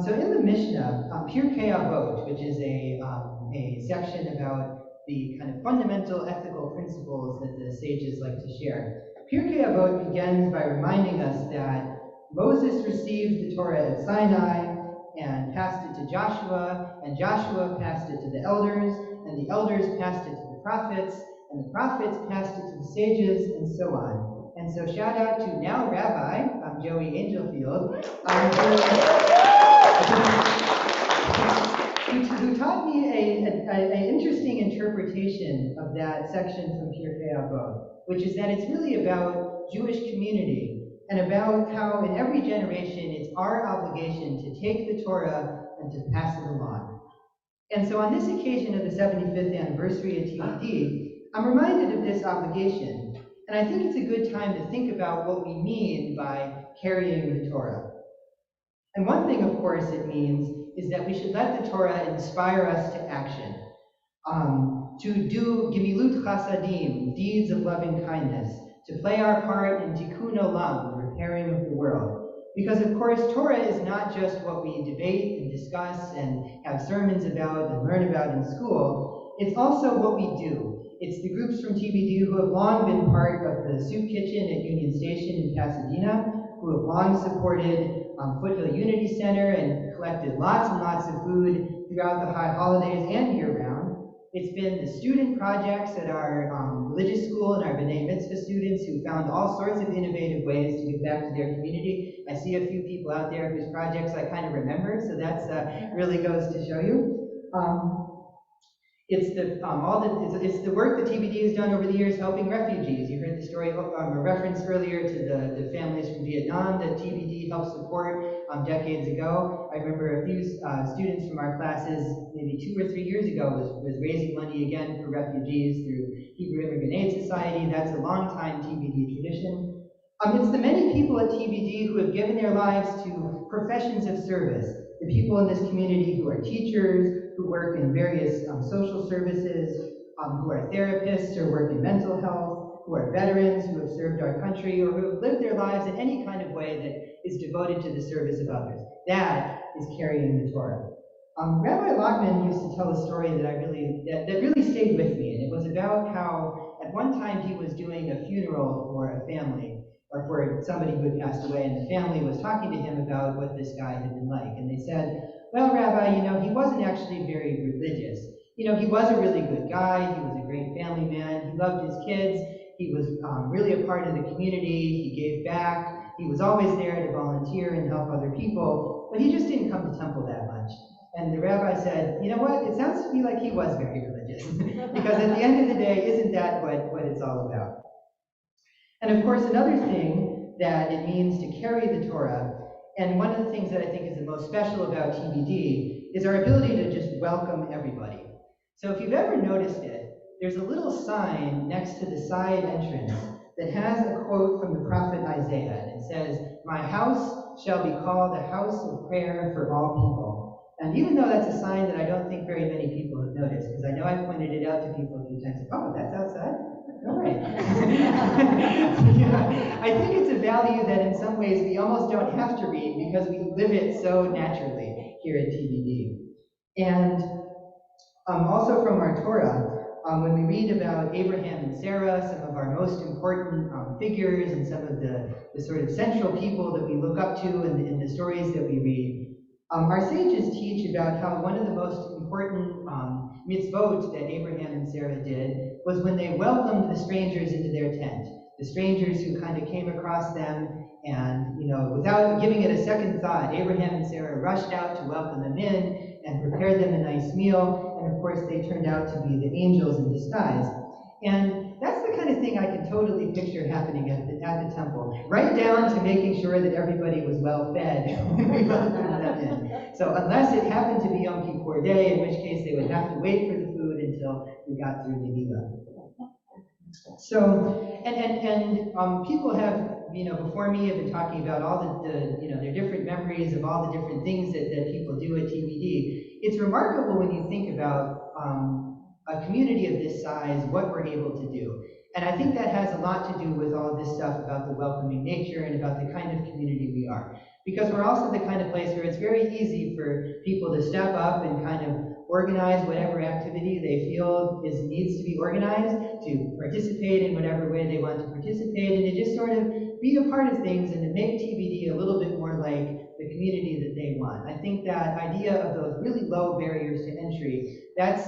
So in the Mishnah, Pirkei Avot, which is a section about the kind of fundamental ethical principles that the sages like to share, Pirkei Avot begins by reminding us that Moses received the Torah at Sinai and passed it to Joshua, and Joshua passed it to the elders, and the elders passed it to the prophets, and the prophets passed it to the sages, and so on. And so shout out to now Rabbi, Joey Angelfield, who taught me an interesting interpretation of that section from Pirkei Avot, which is that it's really about Jewish community and about how in every generation it's our obligation to take the Torah and to pass it along. And so on this occasion of the 75th anniversary of TBD, I'm reminded of this obligation. And I think it's a good time to think about what we mean by carrying the Torah. And one thing, of course, it means is that we should let the Torah inspire us to action, to do gemilut chasadim, deeds of loving kindness, to play our part in tikkun olam, the repairing of the world. Because, of course, Torah is not just what we debate and discuss and have sermons about and learn about in school. It's also what we do. It's the groups from TBD who have long been part of the soup kitchen at Union Station in Pasadena, who have long supported Foothill Unity Center and collected lots and lots of food throughout the high holidays and year-round. It's been the student projects at our religious school and our B'nai Mitzvah students who found all sorts of innovative ways to give back to their community. I see a few people out there whose projects I kind of remember, so that's really goes to show you. It's the work that TBD has done over the years helping refugees. You heard the story, a reference earlier to the families from Vietnam that TBD helped support decades ago. I remember a few students from our classes, maybe 2 or 3 years ago, was raising money again for refugees through Hebrew Immigrant Aid Society. That's a long-time TBD tradition. It's the many people at TBD who have given their lives to professions of service. The people in this community who are teachers, who work in various social services, who are therapists or work in mental health, who are veterans who have served our country or who have lived their lives in any kind of way that is devoted to the service of others. That is carrying the Torah. Rabbi Lockman used to tell a story that really stayed with me, and it was about how at one time he was doing a funeral for a family, or for somebody who had passed away, and the family was talking to him about what this guy had been like. And they said, well, Rabbi, he wasn't actually very religious. He was a really good guy. He was a great family man. He loved his kids. He was really a part of the community. He gave back. He was always there to volunteer and help other people, but he just didn't come to temple that much. And the rabbi said, you know what? It sounds to me like he was very religious, because at the end of the day, isn't that what it's all about? And of course, another thing that it means to carry the Torah, and one of the things that I think is the most special about TBD, is our ability to just welcome everybody. So if you've ever noticed it, there's a little sign next to the side entrance that has a quote from the prophet Isaiah, and it says, "My house shall be called a house of prayer for all people." And even though that's a sign that I don't think very many people have noticed, because I know I've pointed it out to people a few times, oh, that's outside? All right. Yeah, I think it's a value that in some ways we almost don't have to read because we live it so naturally here at TBD. And also from our Torah, when we read about Abraham and Sarah, some of our most important figures and some of the sort of central people that we look up to in the stories that we read, our sages teach about how one of the most important mitzvot that Abraham and Sarah did was when they welcomed the strangers into their tent. The strangers who kind of came across them and, without giving it a second thought, Abraham and Sarah rushed out to welcome them in and prepared them a nice meal. And of course, they turned out to be the angels in disguise. And that's the kind of thing I can totally picture happening at the temple, right down to making sure that everybody was well fed when we welcomed them in. So unless it happened to be Yom Kippur Day, in which case they would have to wait for the food until we got through Megillah. So, and people have, before me have been talking about all their different memories of all the different things that people do at TBD. It's remarkable when you think about a community of this size, what we're able to do. And I think that has a lot to do with all this stuff about the welcoming nature and about the kind of community we are. Because we're also the kind of place where it's very easy for people to step up and kind of organize whatever activity they feel needs to be organized, to participate in whatever way they want to participate, and to just sort of be a part of things and to make TBD a little bit more like the community that they want. I think that idea of those really low barriers to entry, that's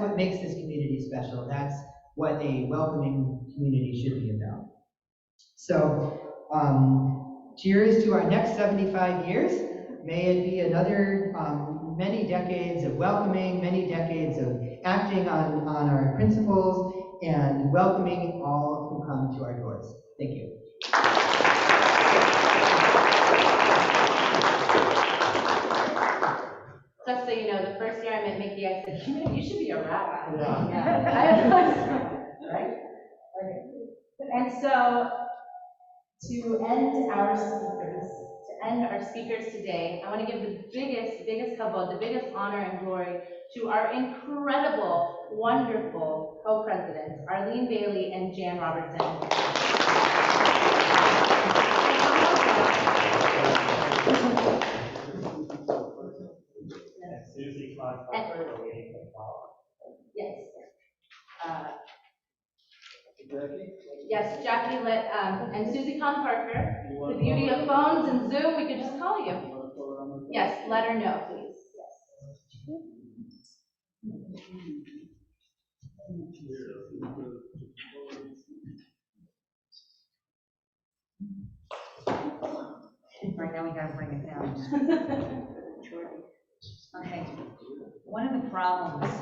what makes this community special. That's what a welcoming community should be about. So, cheers to our next 75 years. May it be another many decades of welcoming, many decades of acting on our principles, and welcoming all who come to our doors. Thank you. Just so you know, the first year I met Mickey, I said, you should be a rabbi. Yeah. Right? Okay. And so, to end our speakers today, I want to give the biggest kavod, the biggest honor and glory to our incredible, wonderful co-presidents, Arlene Bailey and Jan Robertson. Susie Clark-Parker, we're waiting for the follow-up. Yes. Yes, Jackie and Susie Kahn Parker. The beauty of phones and Zoom, we could just call you. Yes, let her know, please. Right now we gotta bring it down. Okay, one of the problems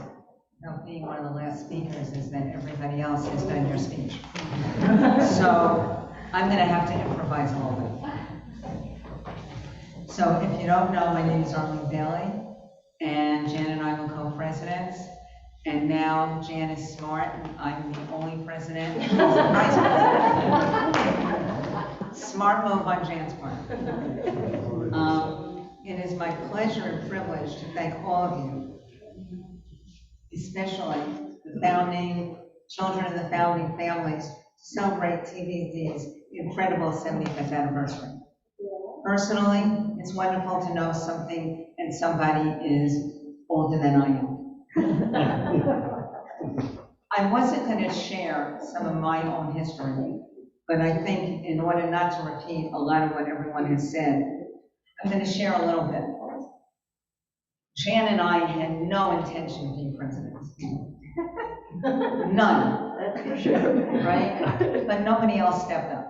of being one of the last speakers is that everybody else has done your speech. So I'm gonna have to improvise a little bit. So if you don't know, my name is Arlene Bailey, and Jan and I were co-presidents. And now Jan is smart, and I'm the only president. She's the vice president. Smart move on Jan's part. It is my pleasure and privilege to thank all of you, especially the founding children of the founding families, to celebrate TVD's incredible 75th anniversary. Personally, it's wonderful to know something and somebody is older than I am. I wasn't going to share some of my own history, but I think in order not to repeat a lot of what everyone has said, I'm going to share a little bit. Jan and I had no intention of being presidents. None. That's for sure. Right? But nobody else stepped up.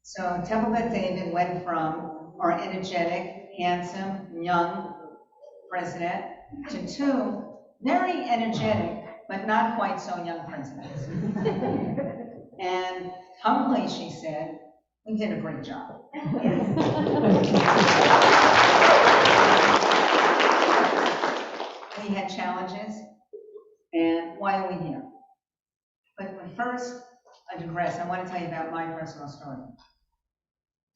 So Beth David went from our energetic, handsome, young president to two very energetic, but not quite so young presidents. And humbly, she said, we did a great job. We had challenges, and why are we here? But first, I digress. I want to tell you about my personal story.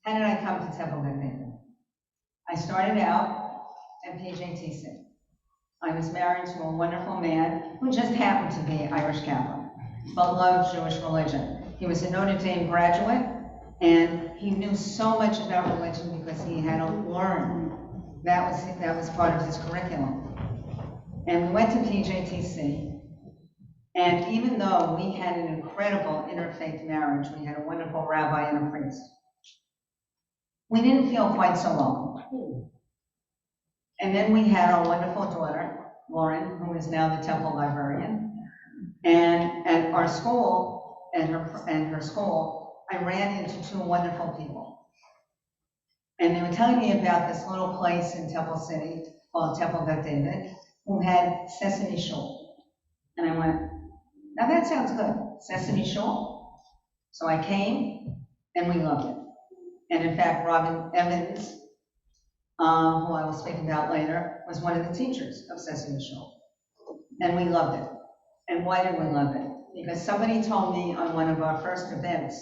How did I come to Beth David? I started out at PJTC. I was married to a wonderful man who just happened to be Irish Catholic, but loved Jewish religion. He was a Notre Dame graduate, and he knew so much about religion because he had to learn. That was part of his curriculum. And we went to PJTC, and even though we had an incredible interfaith marriage, we had a wonderful rabbi and a priest, we didn't feel quite so welcome. And then we had our wonderful daughter, Lauren, who is now the temple librarian. And at our school, and her school, I ran into two wonderful people. And they were telling me about this little place in Temple City called Beth David, who had Sesame Shul. And I went, now that sounds good, Sesame Shul. So I came, and we loved it. And in fact, Robin Evans, who I will speak about later, was one of the teachers of Sesame Shul. And we loved it. And why did we love it? Because somebody told me on one of our first events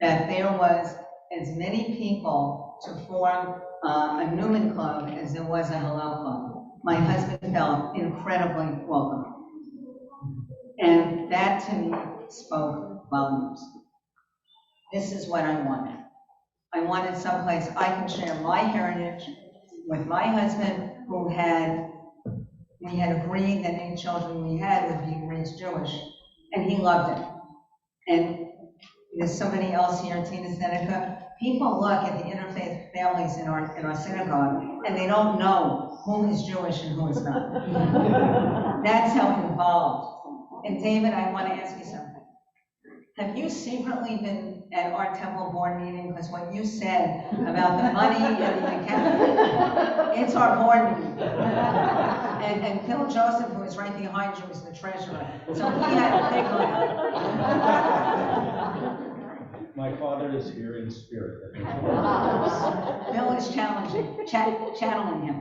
that there was as many people to form a Newman Club as there was a Hillel Club. My husband felt incredibly welcome. And that to me spoke volumes. This is what I wanted. I wanted someplace I could share my heritage with my husband, we had agreed that any children we had would be raised Jewish, and he loved it. And there's somebody else here, Tina Seneca. People look at the interfaith families in our synagogue, and they don't know who is Jewish and who is not. That's how involved. And David, I want to ask you something. Have you secretly been at our temple board meeting? Because what you said about the money and the account, it's our board meeting. And Phil Joseph, who is right behind you, is the treasurer. So he had a big laugh. My father is here in spirit. Phil is channeling him.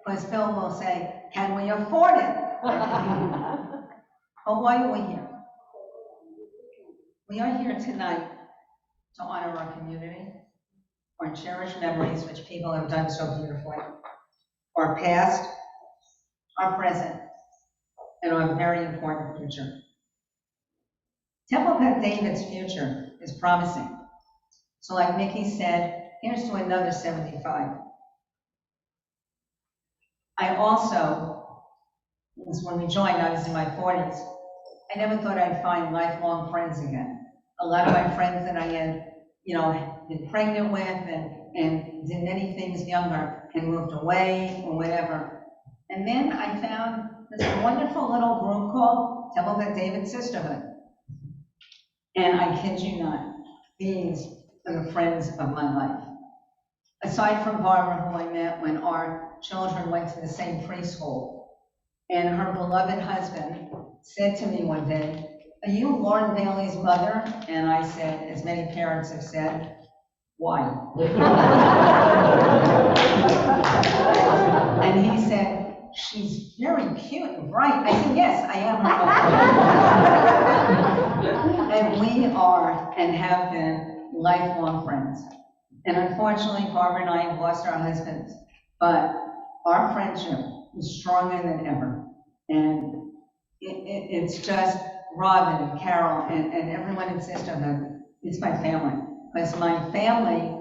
Because Phil will say, can we afford it? But why are we here? We are here tonight to honor our community, our cherished memories, which people have done so beautifully, our past, our present, and our very important future. Beth David's future is promising. So like Mickey said, here's to another 75. I also, when we joined, I was in my 40s. I never thought I'd find lifelong friends again. A lot of my friends that I had, been pregnant with and did many things younger and moved away or whatever. And then I found this wonderful little group called Beth David Sisterhood. And I kid you not, these are the friends of my life. Aside from Barbara, who I met when our children went to the same preschool, and her beloved husband said to me one day, "Are you Lauren Bailey's mother?" And I said, as many parents have said, "Why?" And he said, "She's very cute and bright." I said, "Yes, I am her mother." And we are and have been lifelong friends. And unfortunately, Barbara and I have lost our husbands, but our friendship is stronger than ever. And it's just Robin and Carol and everyone in Sisterhood. It's my family. Because my family,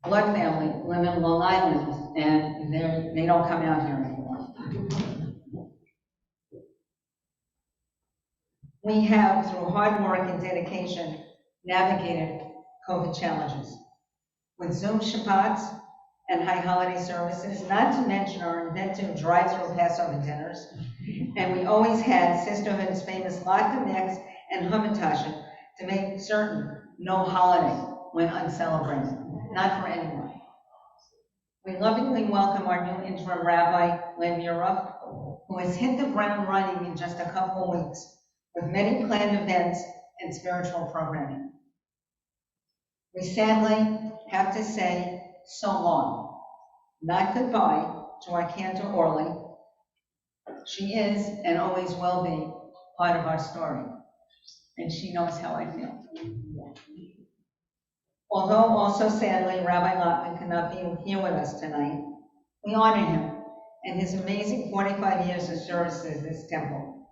blood family, live in Long Island, and they don't come out here anymore. We have, through hard work and dedication, navigated COVID challenges. With Zoom Shabbats and high holiday services, not to mention our inventive drive-through Passover dinners. And we always had Sisterhood's famous latke mix and hamantashen to make certain no holiday went uncelebrated, not for anyone. We lovingly welcome our new interim Rabbi Len Muroff, who has hit the ground running in just a couple of weeks with many planned events and spiritual programming. We sadly have to say so long, not goodbye, to our Cantor Orly. She is and always will be part of our story, and she knows how I feel. Although also sadly, Rabbi Lotman cannot be here with us tonight, we honor him and his amazing 45 years of service at this temple.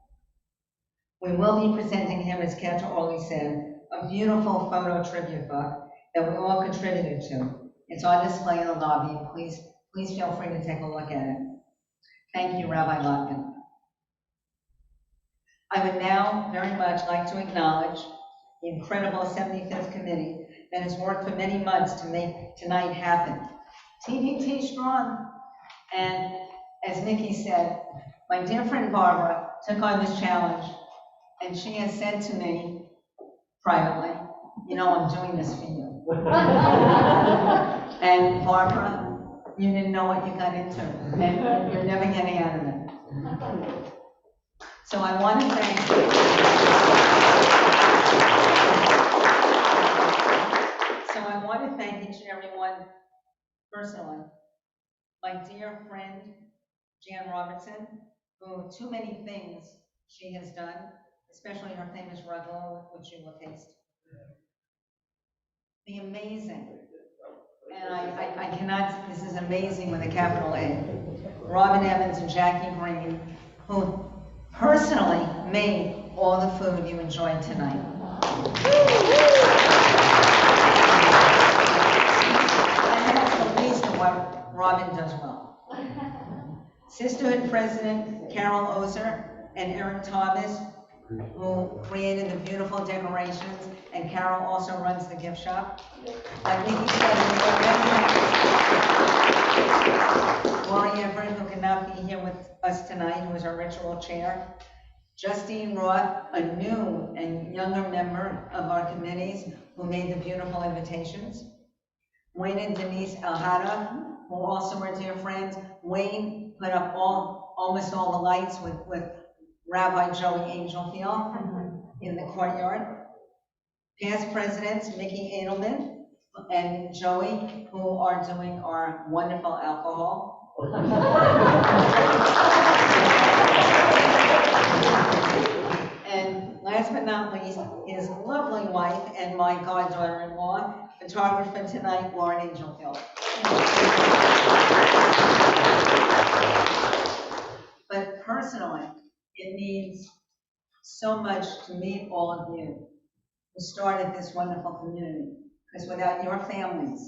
We will be presenting him, as Cantor Orly said, a beautiful photo tribute book that we all contributed to. It's on display in the lobby. Please feel free to take a look at it. Thank you, Rabbi Lotman. I would now very much like to acknowledge the incredible 75th committee that has worked for many months to make tonight happen. TVT strong. And as Nikki said, my dear friend Barbara took on this challenge, and she has said to me privately, "You know, I'm doing this for you." And Barbara, you didn't know what you got into, and you're never getting out of it. So I want to thank each and every one personally. My dear friend, Jan Robertson, who too many things she has done, especially her famous ragu, which you will taste. The amazing, and I cannot, this is amazing with a capital A, Robin Evans and Jackie Green, who personally made all the food you enjoyed tonight. And that's the least of what Robin does well. Sisterhood President Carol Ozer and Eric Thomas, who created the beautiful decorations, and Carol also runs the gift shop. Like Nikki said, Lori Everett, who cannot be here with us tonight, who is our ritual chair. Justine Roth, a new and younger member of our committees, who made the beautiful invitations. Wayne and Denise Alhada, who also are dear friends. Wayne put up almost all the lights with Rabbi Joey Angelfield in the courtyard. Past presidents, Mickey Edelman and Joey, who are doing our wonderful alcohol. And last but not least, his lovely wife and my goddaughter-in-law, photographer tonight, Lauren Angelfield. But personally, it means so much to meet all of you who started this wonderful community, because without your families,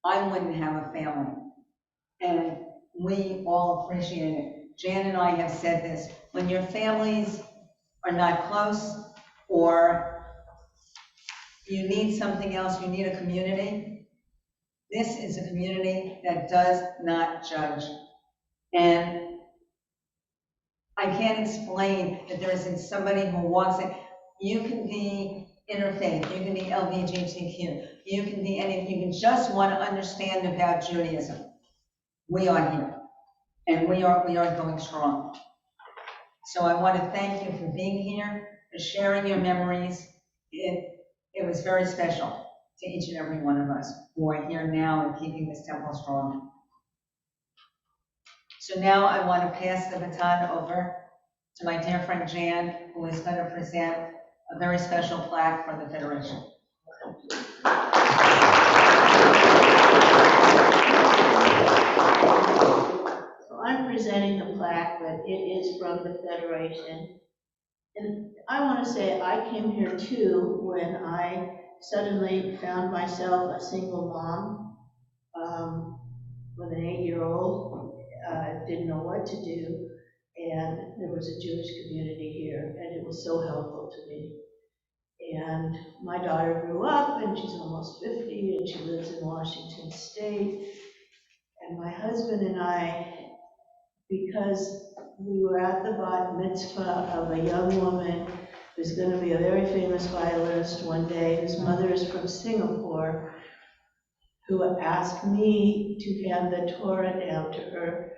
I wouldn't have a family, and we all appreciate it. Jan and I have said this, when your families are not close, or you need something else, you need a community, This is a community that does not judge. And I can't explain that there isn't somebody who walks in. You can be interfaith, you can be LGBTQ, you can be anything, you can just want to understand about Judaism. We are here, and we are going strong. So I want to thank you for being here, for sharing your memories. It was very special to each and every one of us who are here now and keeping this temple strong. So now I want to pass the baton over to my dear friend Jan, who is going to present a very special plaque for the Federation. So I'm presenting the plaque, but it is from the Federation. And I want to say I came here too when I suddenly found myself a single mom with an 8-year-old, didn't know what to do. And there was a Jewish community here, and it was so helpful to me. And my daughter grew up, and she's almost 50, and she lives in Washington State. And my husband and I, because we were at the bat mitzvah of a young woman who's going to be a very famous violinist one day, whose mother is from Singapore, who asked me to hand the Torah down to her.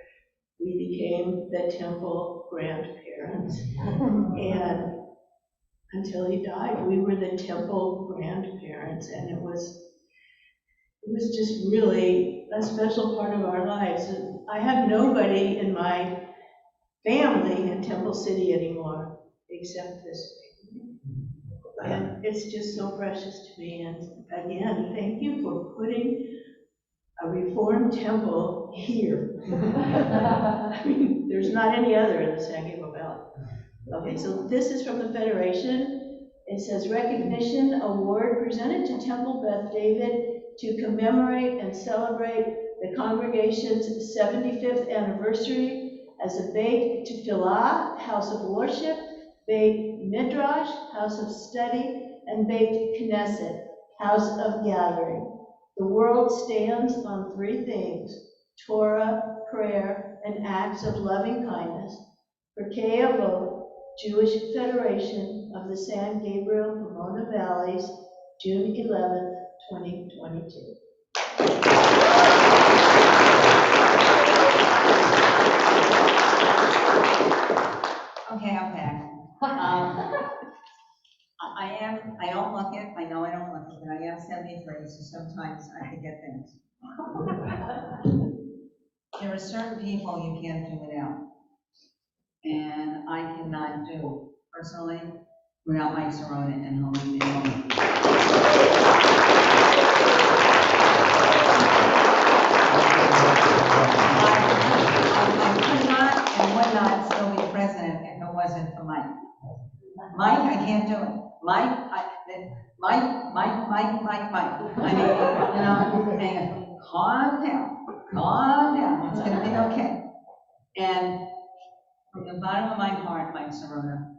We became the temple grandparents. And until he died, we were the temple grandparents, and it was just really a special part of our lives. And I have nobody in my family in Temple City anymore, except this family. And it's just so precious to me. And again, thank you for putting a Reformed temple here. I mean, there's not any other in the San Gabriel Valley. Okay, so this is from the Federation. It says, recognition award presented to Temple Beth David to commemorate and celebrate the congregation's 75th anniversary as a Beit Tefillah, house of worship, Beit Midrash, house of study, and Beit Knesset, house of gathering. The world stands on 3 things: Torah, prayer, and acts of loving kindness. Pirkei Avot, Jewish Federation of the San Gabriel Pomona Valleys, June 11th, 2022. Okay, I'm back. I don't look it, I know I don't look it, but I am 73, so sometimes I forget things. There are certain people you can't do without. And I cannot do, personally, without Mike Serona and Helene and I could not and would not still be president if it wasn't for Mike. Mike, I can't do it. Mike. I mean, you know, and calm down, it's gonna be okay. And from the bottom of my heart, Mike Serona,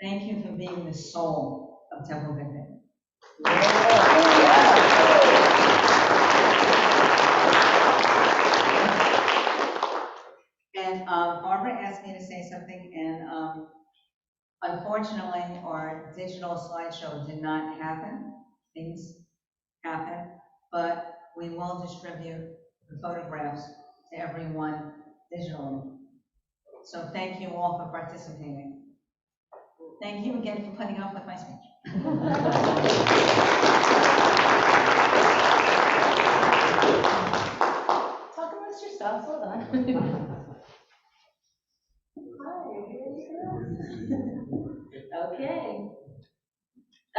thank you for being the soul of Temple Beth David. And Barbara asked me to say something, and unfortunately, our digital slideshow did not happen. Things happen, but we will distribute the photographs to everyone digitally. So thank you all for participating. Thank you again for putting up with my speech. Talk amongst yourselves, hold on.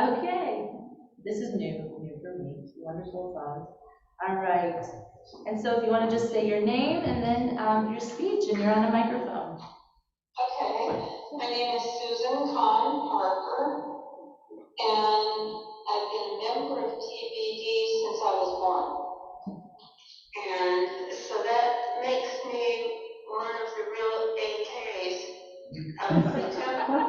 Okay. This is new for me. Wonderful fun. All right. And so if you want to just say your name and then your speech, and you're on a microphone. Okay. My name is Susan Kahn Parker, and I've been a member of TBD since I was born. And so that makes me one of the real AKs of the temple.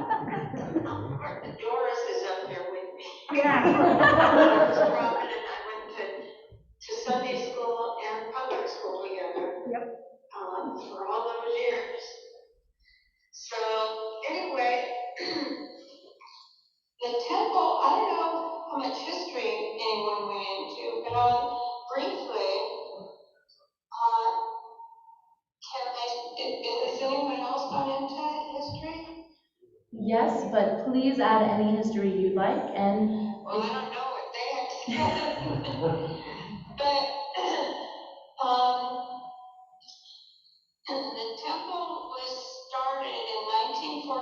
Doris is up there with me. Yeah. Doris Robin and I went to Sunday Yes, but please add any history you'd like, and Well, I don't know what they had said. But, the temple was started in 1947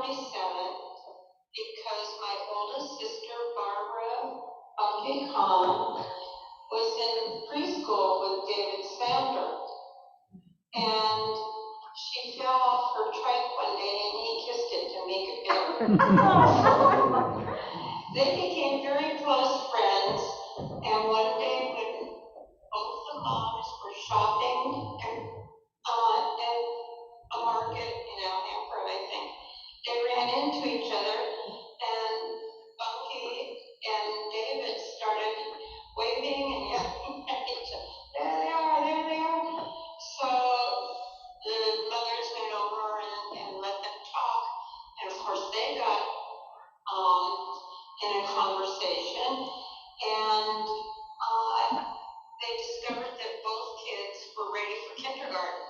because my oldest sister, Barbara Bunky Khan, was in preschool with David Sander. And she fell off her trike one day and he kissed it to make it better. They became very close friends, and one day when both the moms were shopping in a market in Alhambra, I think, they ran into each other, and Bunky and David started waving and yelling at each other. There they are, there they are. So the mothers went over and let them talk, and of course they got in a conversation, and they discovered that both kids were ready for kindergarten,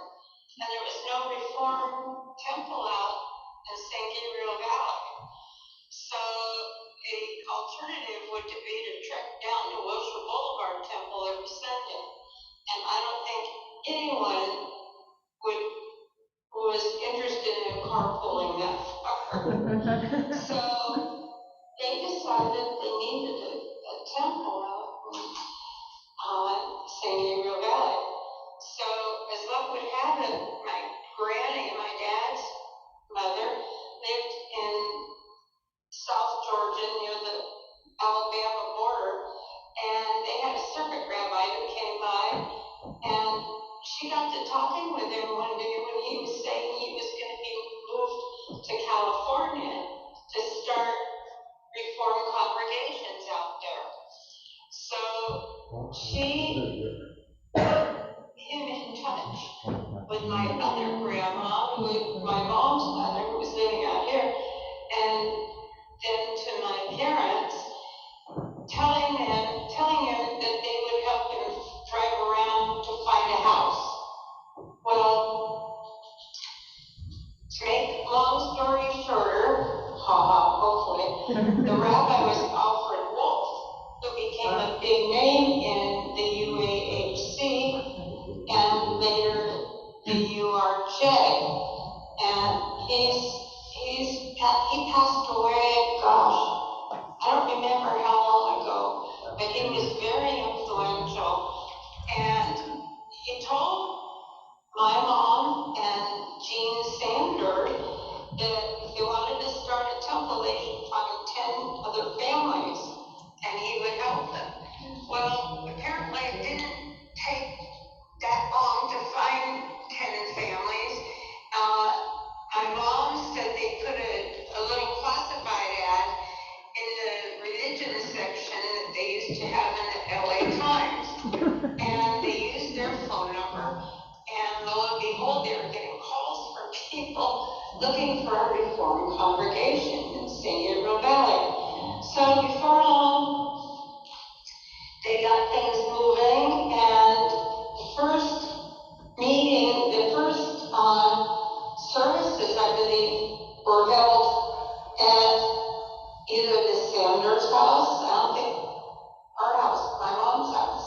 and there was no Reform temple out in San Gabriel Valley. So the alternative would be to trek down to Wilshire Boulevard Temple every Sunday, and I don't think anyone was interested in carpooling that far. So they decided they needed a temple out in San Gabriel Valley. So as luck would have it, my granny, my dad's mother, lived in South Georgia near the Alabama border, and they had a circuit rabbi that came by, and she got to talking with him one day when he was saying he was going to be moved to California to start Reform congregations out there. So she put him in touch with my other grandma, my mom's mother, who was living out here, and then to my parents, telling him that they would help him drive around to find a house. Well, to make long story shorter, hopefully, the rabbi was Alfred Wolf, who became a big name in the UAHC and later the URJ. And he passed away, gosh, I don't remember how long ago, but he was very influential. And he told my mom and Jean Sander that if they wanted to start a temple, they should find 10 other families, and he would help them. Well, apparently it didn't take that long to find 10 families. My mom said they put a little classified ad in the religion section that they used to have in the LA Times, and they used their phone number, and lo and behold, they were getting calls from people looking for a Reformed congregation in San Gabriel Valley. So before long, they got things moving, and the first services, I believe, were held at either the Sanders house, I don't think, our house, my mom's house.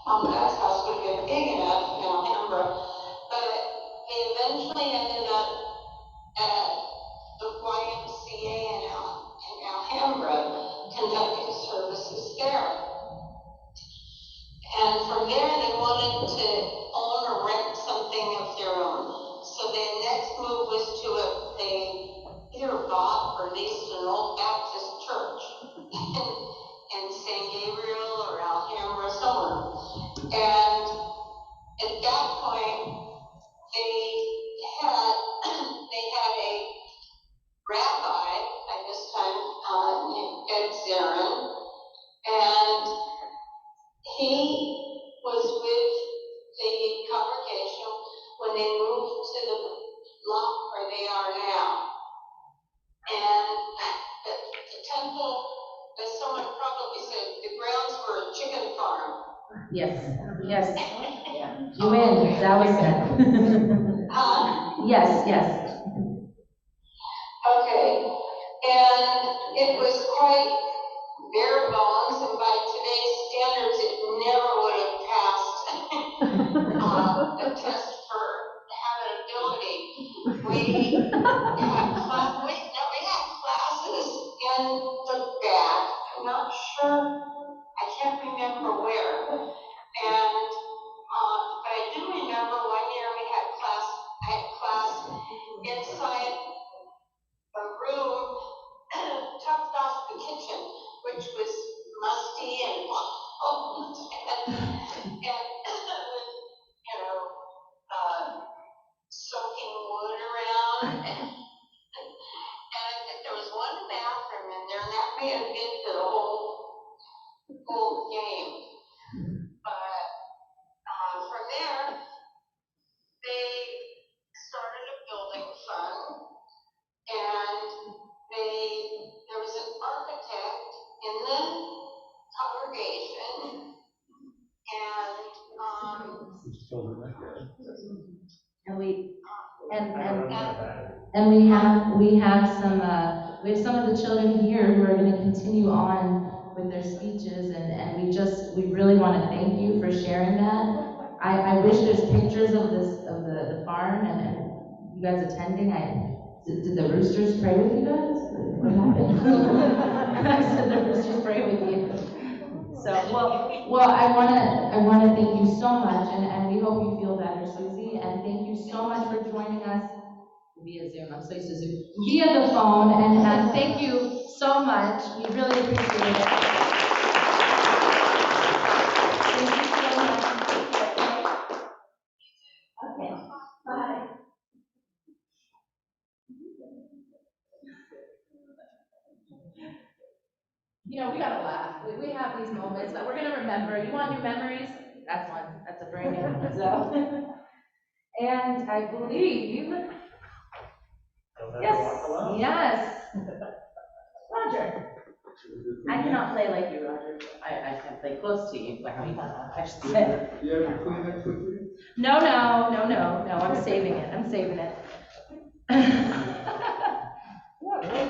Mom and Dad's house would have been big enough in Alhambra, but they eventually ended up at the YMCA in Alhambra, conducting services there. And from there, they wanted to own or rent something of their own. So their next move was they either bought or leased an old Baptist church in San Gabriel or Alhambra, somewhere. And at that point, they had a rabbi at this time named Ed Zarin, and he was with the congregation when they moved to the lot where they are now. And the temple, as someone probably said, the grounds were a chicken farm. Yes. You win, that was it. Yes. Okay. And it was quite bare bones, and by today's standards, it never would have passed a test for habitability. We had classes in the back. I'm not sure. I can't remember where. And but I do remember one year I had class inside a room tucked off the kitchen, which was musty and old and with, soaking wood around. And there was one bathroom in there, and that may have been for the whole game. But from there, they started a building fund, and there was an architect in the congregation, and And we have some of the children here who are going to continue on with their speeches, and we really want to thank you for sharing that. I wish there's pictures of the farm and you guys attending. Did the roosters pray with you guys? What happened? I said the roosters pray with you. So well, I wanna thank you so much, and we hope you feel better, Susie. And thank you so much for joining us via Zoom. I'm so used to Zoom. Via the phone, and thank you so much. We really appreciate it. Thank you so much. Okay. Bye. We gotta laugh. We have these moments that we're gonna remember. You want new memories? That's one. That's a very new one. So, and I believe, yes. Roger. I cannot play like you, Roger. I can play close to you, like I should say. You have your Kleenex with you? No. I'm saving it.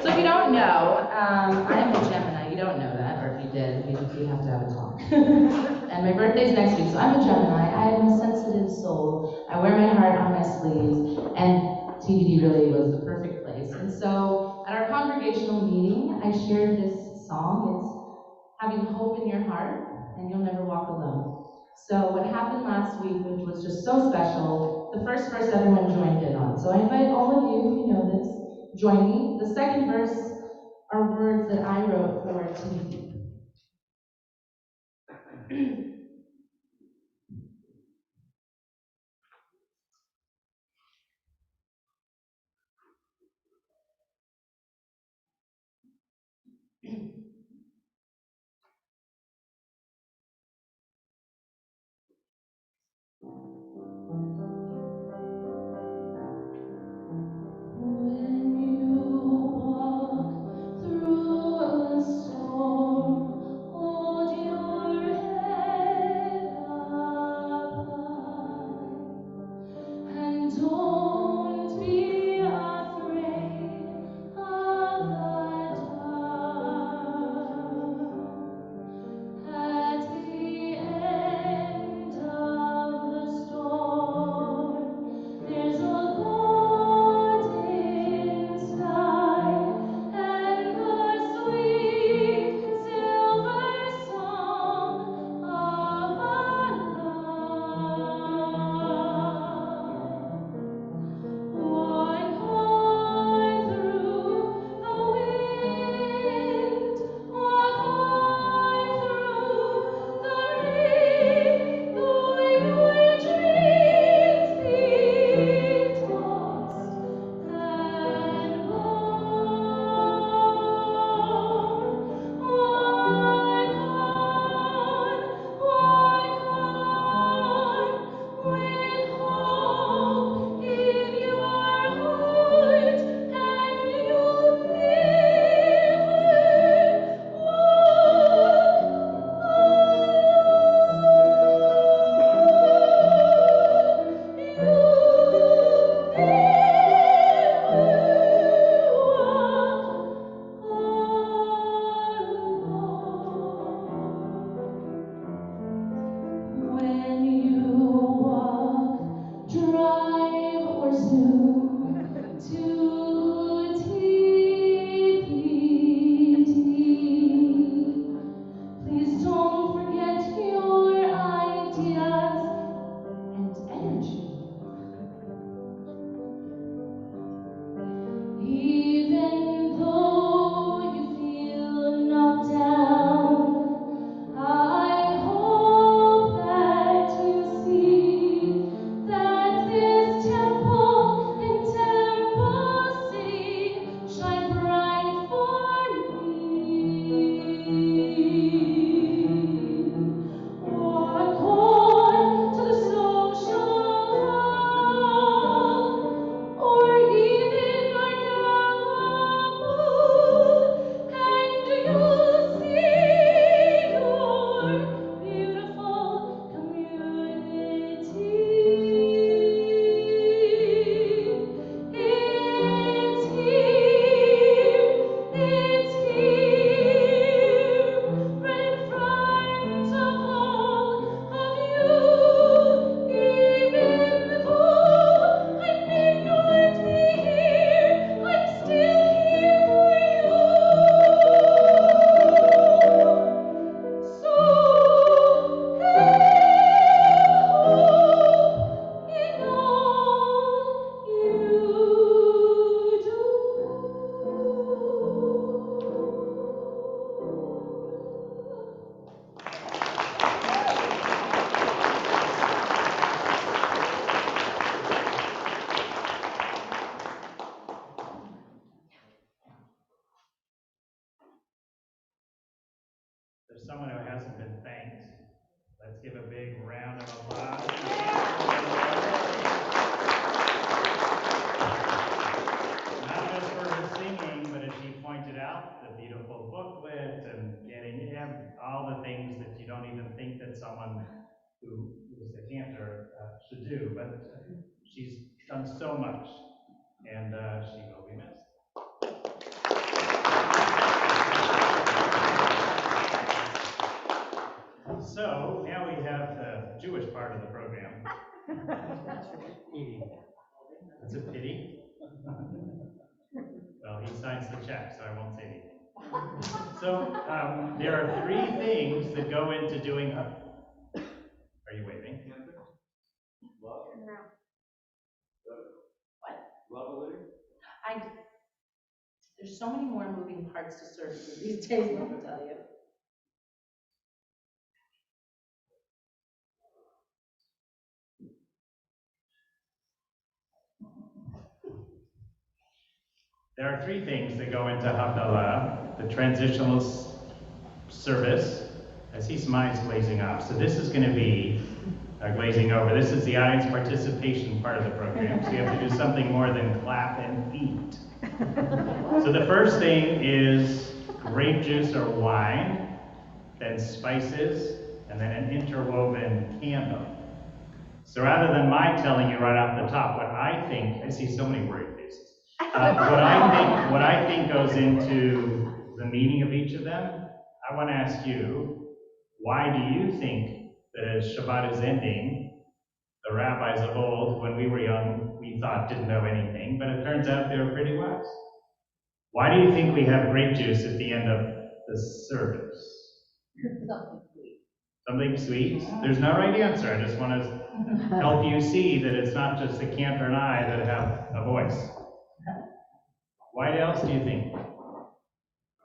So if you don't know, I'm a Gemini. You don't know that, or if you did, we have to have a talk. And my birthday's next week, so I'm a Gemini. I am a sensitive soul. I wear my heart on my sleeves, and TBD really was the perfect place. And so at our congregational meeting, I shared this song. It's having hope in your heart, and you'll never walk alone. So what happened last week, which was just so special, the first verse everyone joined in on. So I invite all of you who know this, join me. The second verse are words that I wrote for TBD. When you walk through a storm, hold your head. someone who hasn't been thanked. Let's give a big round of applause. Not just for her singing, but as she pointed out, the beautiful booklet and getting all the things that you don't even think that someone who is a cantor should do. But she's done so much, and she will be missed. So now we have the Jewish part of the program. It's a pity. Well, he signs the check, so I won't say anything. So there are three things that go into doing. Are you waving? What? There's so many more moving parts to services these days, let me tell you. There are three things that go into Havdalah, the transitional service. I see some eyes glazing off. So this is going to be glazing over. This is the audience participation part of the program. So you have to do something more than clap and eat. So the first thing is grape juice or wine, then spices, and then an interwoven candle. So rather than my telling you right off the top what I think, I see so many worried faces. What I think goes into the meaning of each of them, I want to ask you, why do you think that as Shabbat is ending, the rabbis of old, when we were young, we thought didn't know anything, but it turns out they were pretty wise? Why do you think we have grape juice at the end of the service? Something sweet? There's no right answer. I just want to help you see that it's not just the cantor and I that have a voice. Why else do you think?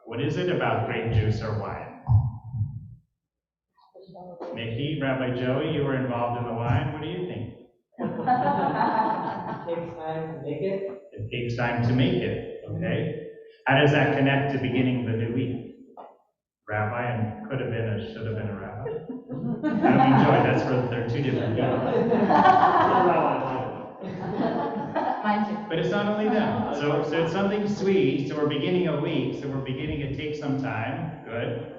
What is it about grape juice or wine? Mickey, Rabbi Joey, you were involved in the wine. What do you think? It takes time to make it. It takes time to make it, okay? How does that connect to beginning the new week? Rabbi and could have been a should have been a rabbi. I mean, Joy, that's where they're two different people. But it's not only them. So it's something sweet. So we're beginning a week. So we're beginning to take some time. Good.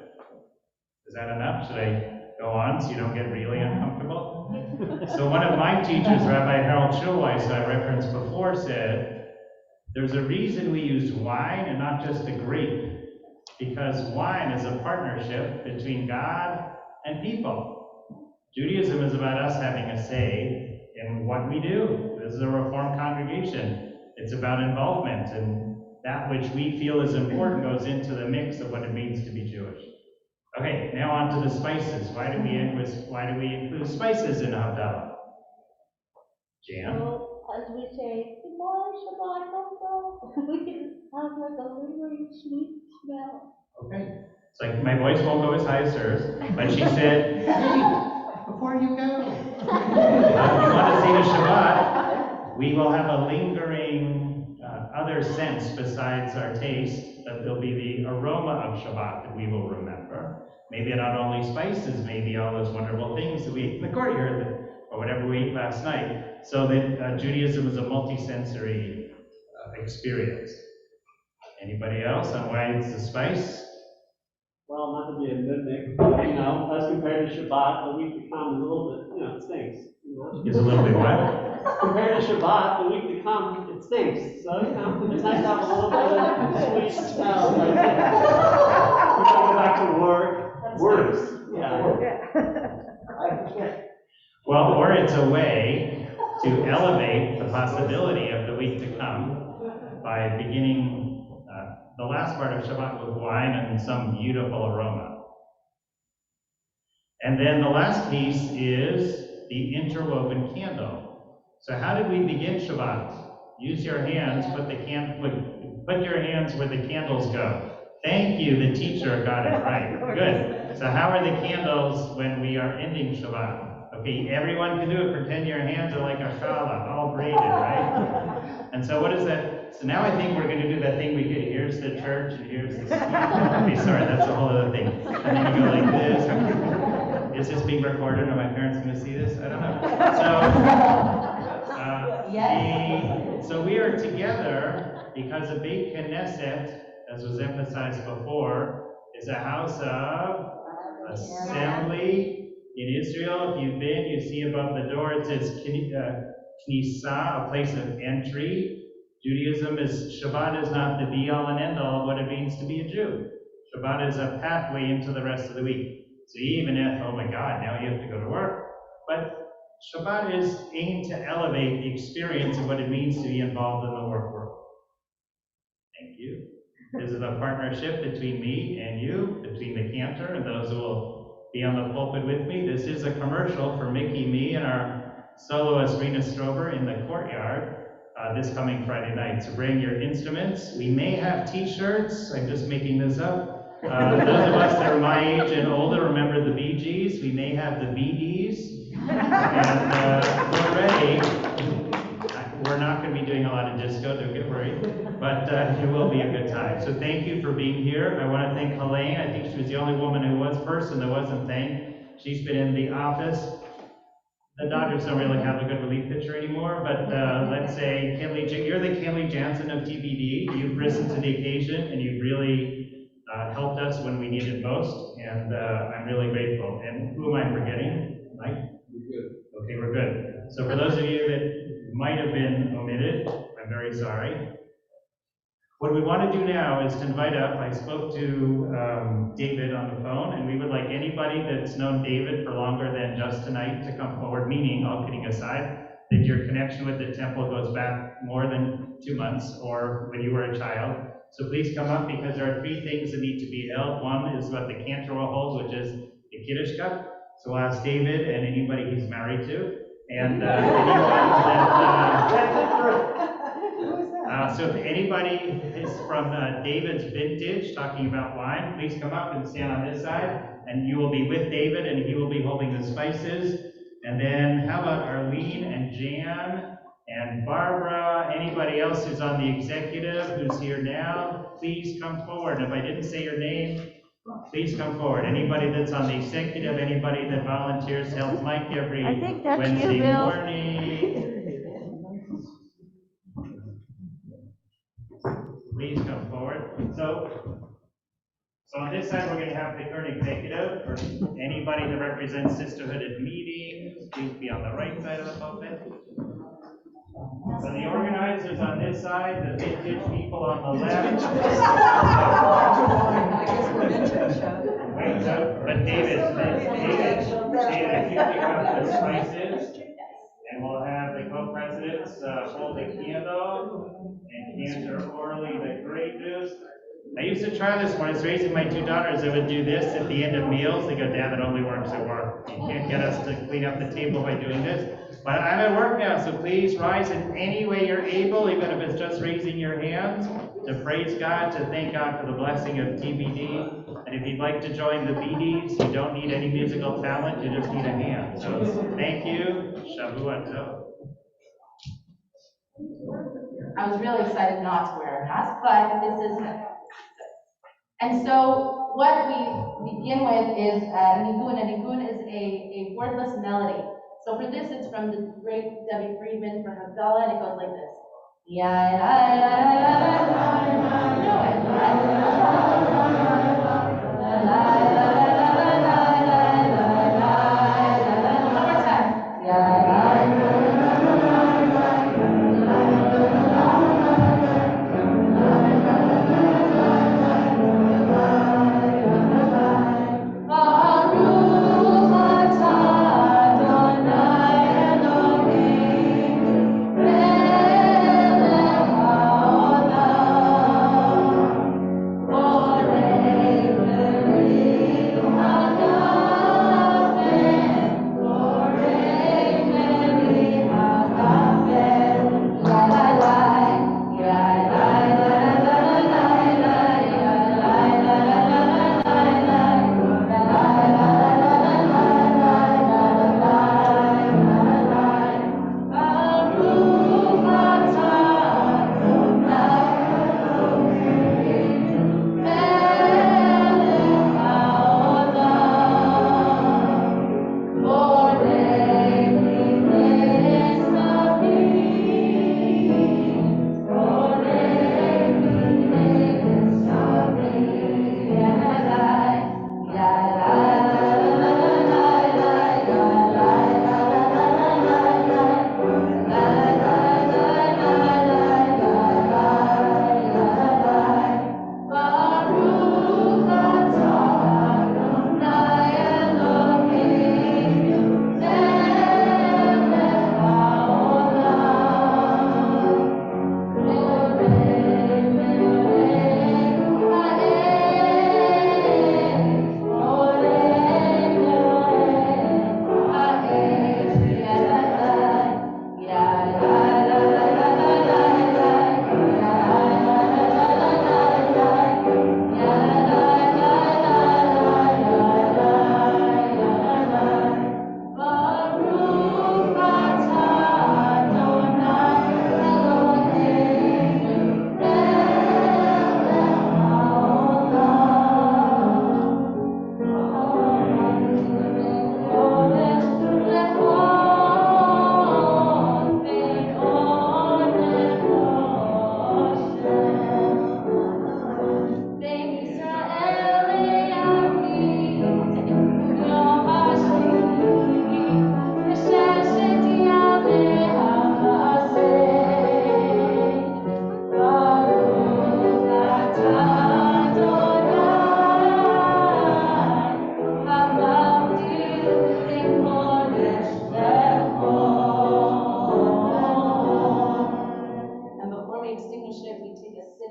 Is that enough? Should I go on so you don't get really uncomfortable? So one of my teachers, Rabbi Harold Schulweiss, who I referenced before, said, there's a reason we use wine and not just a grape. Because wine is a partnership between God and people. Judaism is about us having a say in what we do. This is a Reformed congregation. It's about involvement, and that which we feel is important goes into the mix of what it means to be Jewish. Okay, now on to the spices. Why do we include spices in Havdalah? Jan? Well, as we say, tomorrow Shabbat, we can have like a lingering sweet smell. Okay. It's like my voice won't go as high as hers, but she said, hey, before you go, if you want to sing a Shabbat, we will have a lingering other sense besides our taste, that there'll be the aroma of Shabbat that we will remember. Maybe not only spices, maybe all those wonderful things that we ate in the courtyard, or whatever we ate last night. So that Judaism is a multi-sensory experience. Anybody else on why it's the spice? Well, not to be a nitpick, but as compared to Shabbat, the week to come is a little bit, it stinks. Is a little bit what? Compared to Shabbat, the week to come, it stinks. So, it's nice to have a little bit of sweet smell. Like, you go back to work, worse. Well, or it's a way to elevate the possibility of the week to come by beginning the last part of Shabbat with wine and some beautiful aroma. And then the last piece is the interwoven candle. So how did we begin Shabbat? Use your hands, put your hands where the candles go. Thank you, the teacher got it right. Good. So how are the candles when we are ending Shabbat? Okay, everyone can do it. Pretend your hands are like a challah, all braided, right? And so what is that? So now I think we're gonna do that thing we did, here's the church and here's the. Okay, sorry, that's a whole other thing. And then you go like this. Is this being recorded? Are my parents gonna see this? I don't know. So, so we are together because a Beit Knesset, as was emphasized before, is a house of assembly. In Israel, if you've been, you see above the door, it says Knisa, a place of entry. Judaism is, Shabbat is not the be-all and end-all of what it means to be a Jew. Shabbat is a pathway into the rest of the week. So even if, oh my God, now you have to go to work. But Shabbat is aimed to elevate the experience of what it means to be involved in the work world. Thank you. This is a partnership between me and you, between the Cantor and those who will be on the pulpit with me. This is a commercial for Mickey, me, and our soloist Rena Strober in the courtyard this coming Friday night. So bring your instruments. We may have t-shirts. I'm just making this up. Those of us that are my age and older remember the Bee Gees. We may have the BDs. And we're ready. We're not going to be doing a lot of disco, don't get worried. But it will be a good time. So thank you for being here. I want to thank Helene. I think she was the only person that wasn't thanked. She's been in the office. The Dodgers don't really have a good relief pitcher anymore, but let's say you're the Kenley Jansen of TBD. You've risen to the occasion and you've really helped us when we needed most, and I'm really grateful. And who am I forgetting? Mike? We're good. Okay, we're good. So for those of you that might have been omitted, I'm very sorry. What we want to do now is to invite up, I spoke to David on the phone, and we would like anybody that's known David for longer than just tonight to come forward, meaning, all kidding aside, that your connection with the temple goes back more than 2 months or when you were a child. So please come up, because there are 3 things that need to be held. One is what the Cantor holds, which is the Kiddush Cup. So we'll ask David and anybody he's married to, and anyone that, so if anybody is from David's vintage, talking about wine, please come up and stand on this side, and you will be with David, and he will be holding the spices. And then how about Arlene and Jan and Barbara, anybody else who's on the executive, who's here now, please come forward. If I didn't say your name, please come forward. Anybody that's on the executive, anybody that volunteers to help Mike every Wednesday morning. Please come forward. So on this side, we're going to have the current executive, or anybody that represents sisterhood at meetings. Please be on the right side of the pulpit. So the organizers on this side, the vintage people on the left. Wait, but David, if you pick up the spices, and we'll have the co-presidents hold the candle, and Cantor Orly the grape juice. I used to try this when I was raising my 2 daughters. I would do this at the end of meals. They go, Dad, it only works at work. You can't get us to clean up the table by doing this. But I'm at work now, so please rise in any way you're able, even if it's just raising your hands, to praise God, to thank God for the blessing of TBD. And if you'd like to join the BDs, you don't need any musical talent, you just need a hand. So thank you. Shavua Tov. I was really excited not to wear a mask, but this is it. And so what we begin with is nigun, and nigun is a wordless melody. So for this, it's from the great Debbie Friedman for Gala, and it goes like this.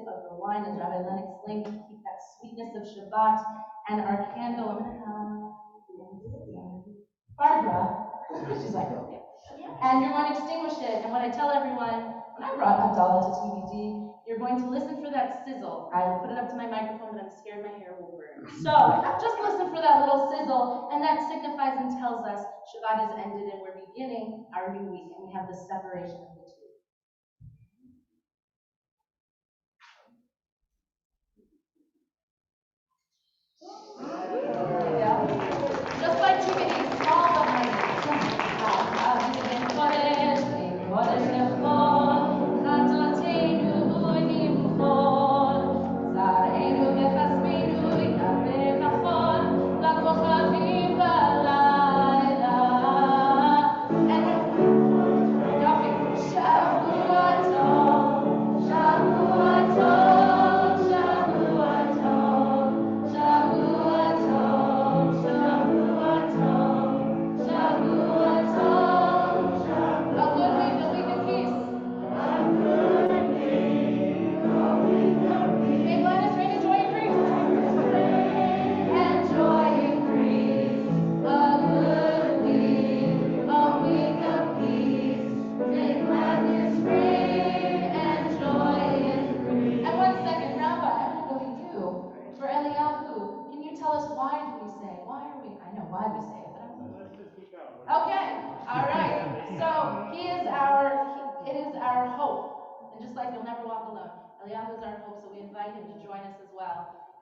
of the wine, as Rabbi Len explained, to keep that sweetness of Shabbat. And our candle, I'm gonna have Barbara, she's like, okay. And you're going to extinguish it. And what I tell everyone, when I brought Abdallah to TBD, you're going to listen for that sizzle. I will put it up to my microphone, but I'm scared my hair will burn. So just listen for that little sizzle, and that signifies and tells us Shabbat is ended and we're beginning our new week, and we have the separation of the two. There we go. Just like TBD, small but mighty.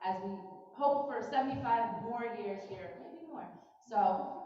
As we hope for 75 more years here, maybe more. So,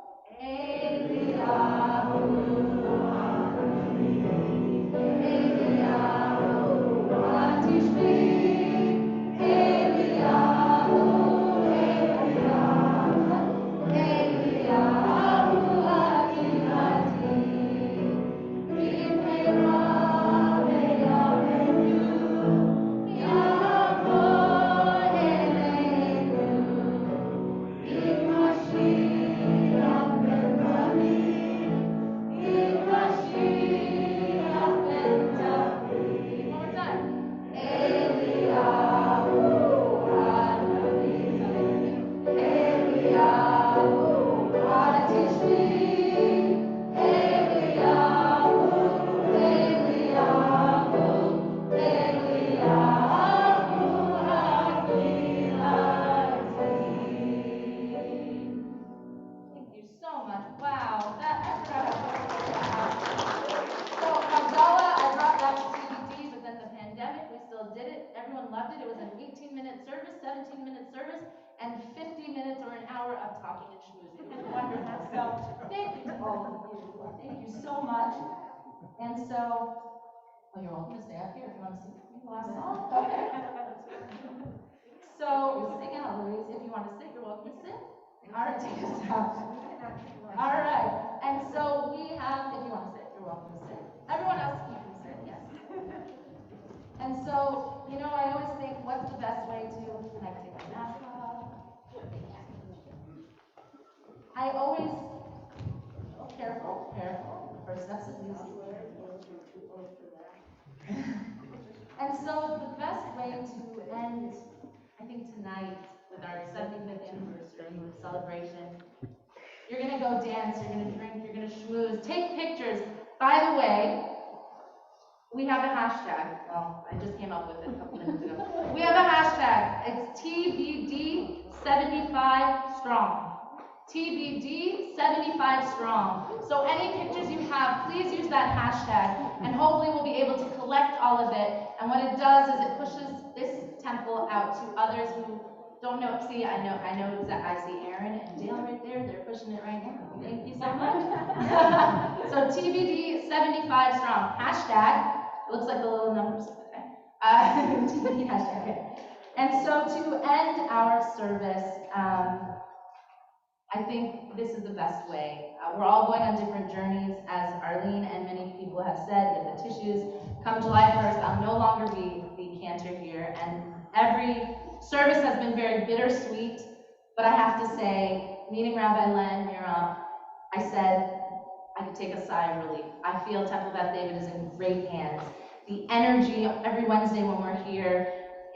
you're welcome to stay up here if you want to sing the last song. Okay. So, sing out, Louise. If you want to sit, you're welcome to sit. All right, take us out. All right. And so we have, if you want to sit, you're welcome to sit. Everyone else, you can sit, yes. And so, you know, I always think, what's the best way to, can I take my mask off? I always, careful. First step's at least. And so the best way to end, I think tonight, with our 75th anniversary celebration, you're gonna go dance, you're gonna drink, you're gonna schmooze, take pictures. By the way, we have a hashtag. Well, I just came up with it a couple minutes ago. We have a hashtag. It's TBD75strong. TBD75strong. So any pictures you have, please use that hashtag, and hopefully we'll be able to collect all of it. And what it does is it pushes this temple out to others who don't know. See, I know that I see Aaron and Dale right there. They're pushing it right now. Thank you so much. So TBD75strong. Hashtag. It looks like the little numbers. Okay. TBD hashtag. Okay. And so to end our service, I think this is the best way. We're all going on different journeys, as Arlene and many people have said. You have the tissues. Come July 1st, I'll no longer be the cantor here, and every service has been very bittersweet, but I have to say, meeting Rabbi Len Muroff, I said I could take a sigh of relief. I feel Temple Beth David is in great hands. The energy every Wednesday when we're here,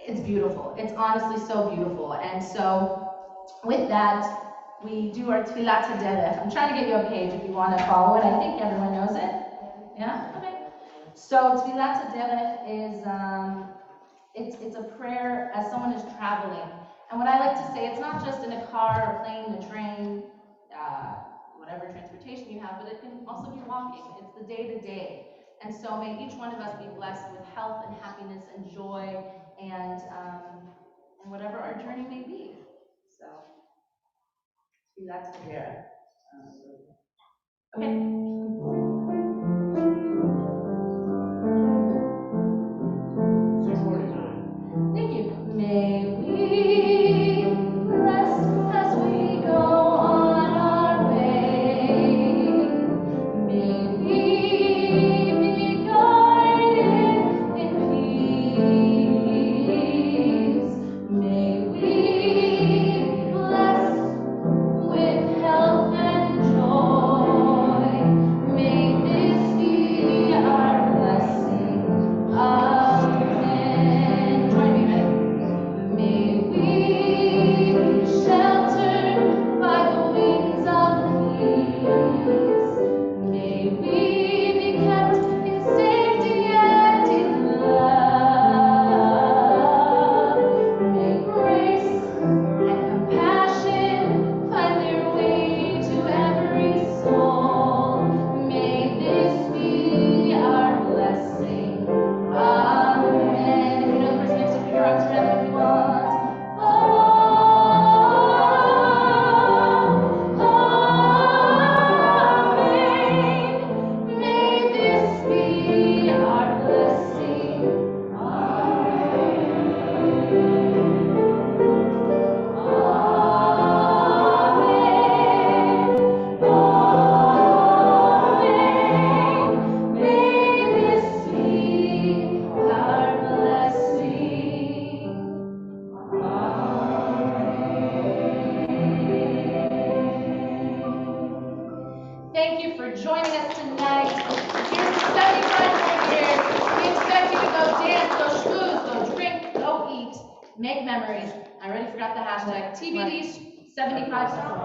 it's beautiful. It's honestly so beautiful. And so with that, we do our Tfilat HaDerech. I'm trying to get you a page if you want to follow it. I think everyone knows it. Yeah? Okay. So Tfilat HaDerech is, it's a prayer as someone is traveling. And what I like to say, it's not just in a car, a plane, a train, whatever transportation you have, but it can also be walking. It's the day-to-day. And so may each one of us be blessed with health and happiness and joy and whatever our journey may be. So, that's the prayer. Okay. Thank you. May we rest as we go on our way. May we be guided in peace. May we be blessed with health and joy. May this be our blessing. Amen. Join me, ready? May we be sheltered by the wings of peace. May we be kept in safety and in love. May grace and compassion find their way to every soul. May this be our blessing. Amen. If you know the verse next to put your arms around if you want. Amen. May this be our blessing. Amen. May this be our blessing. Thank you for joining us tonight. Here's the 75 years. We expect you to go dance, go schmooze, go drink, go eat, make memories. I already forgot the hashtag TBD 75 strong.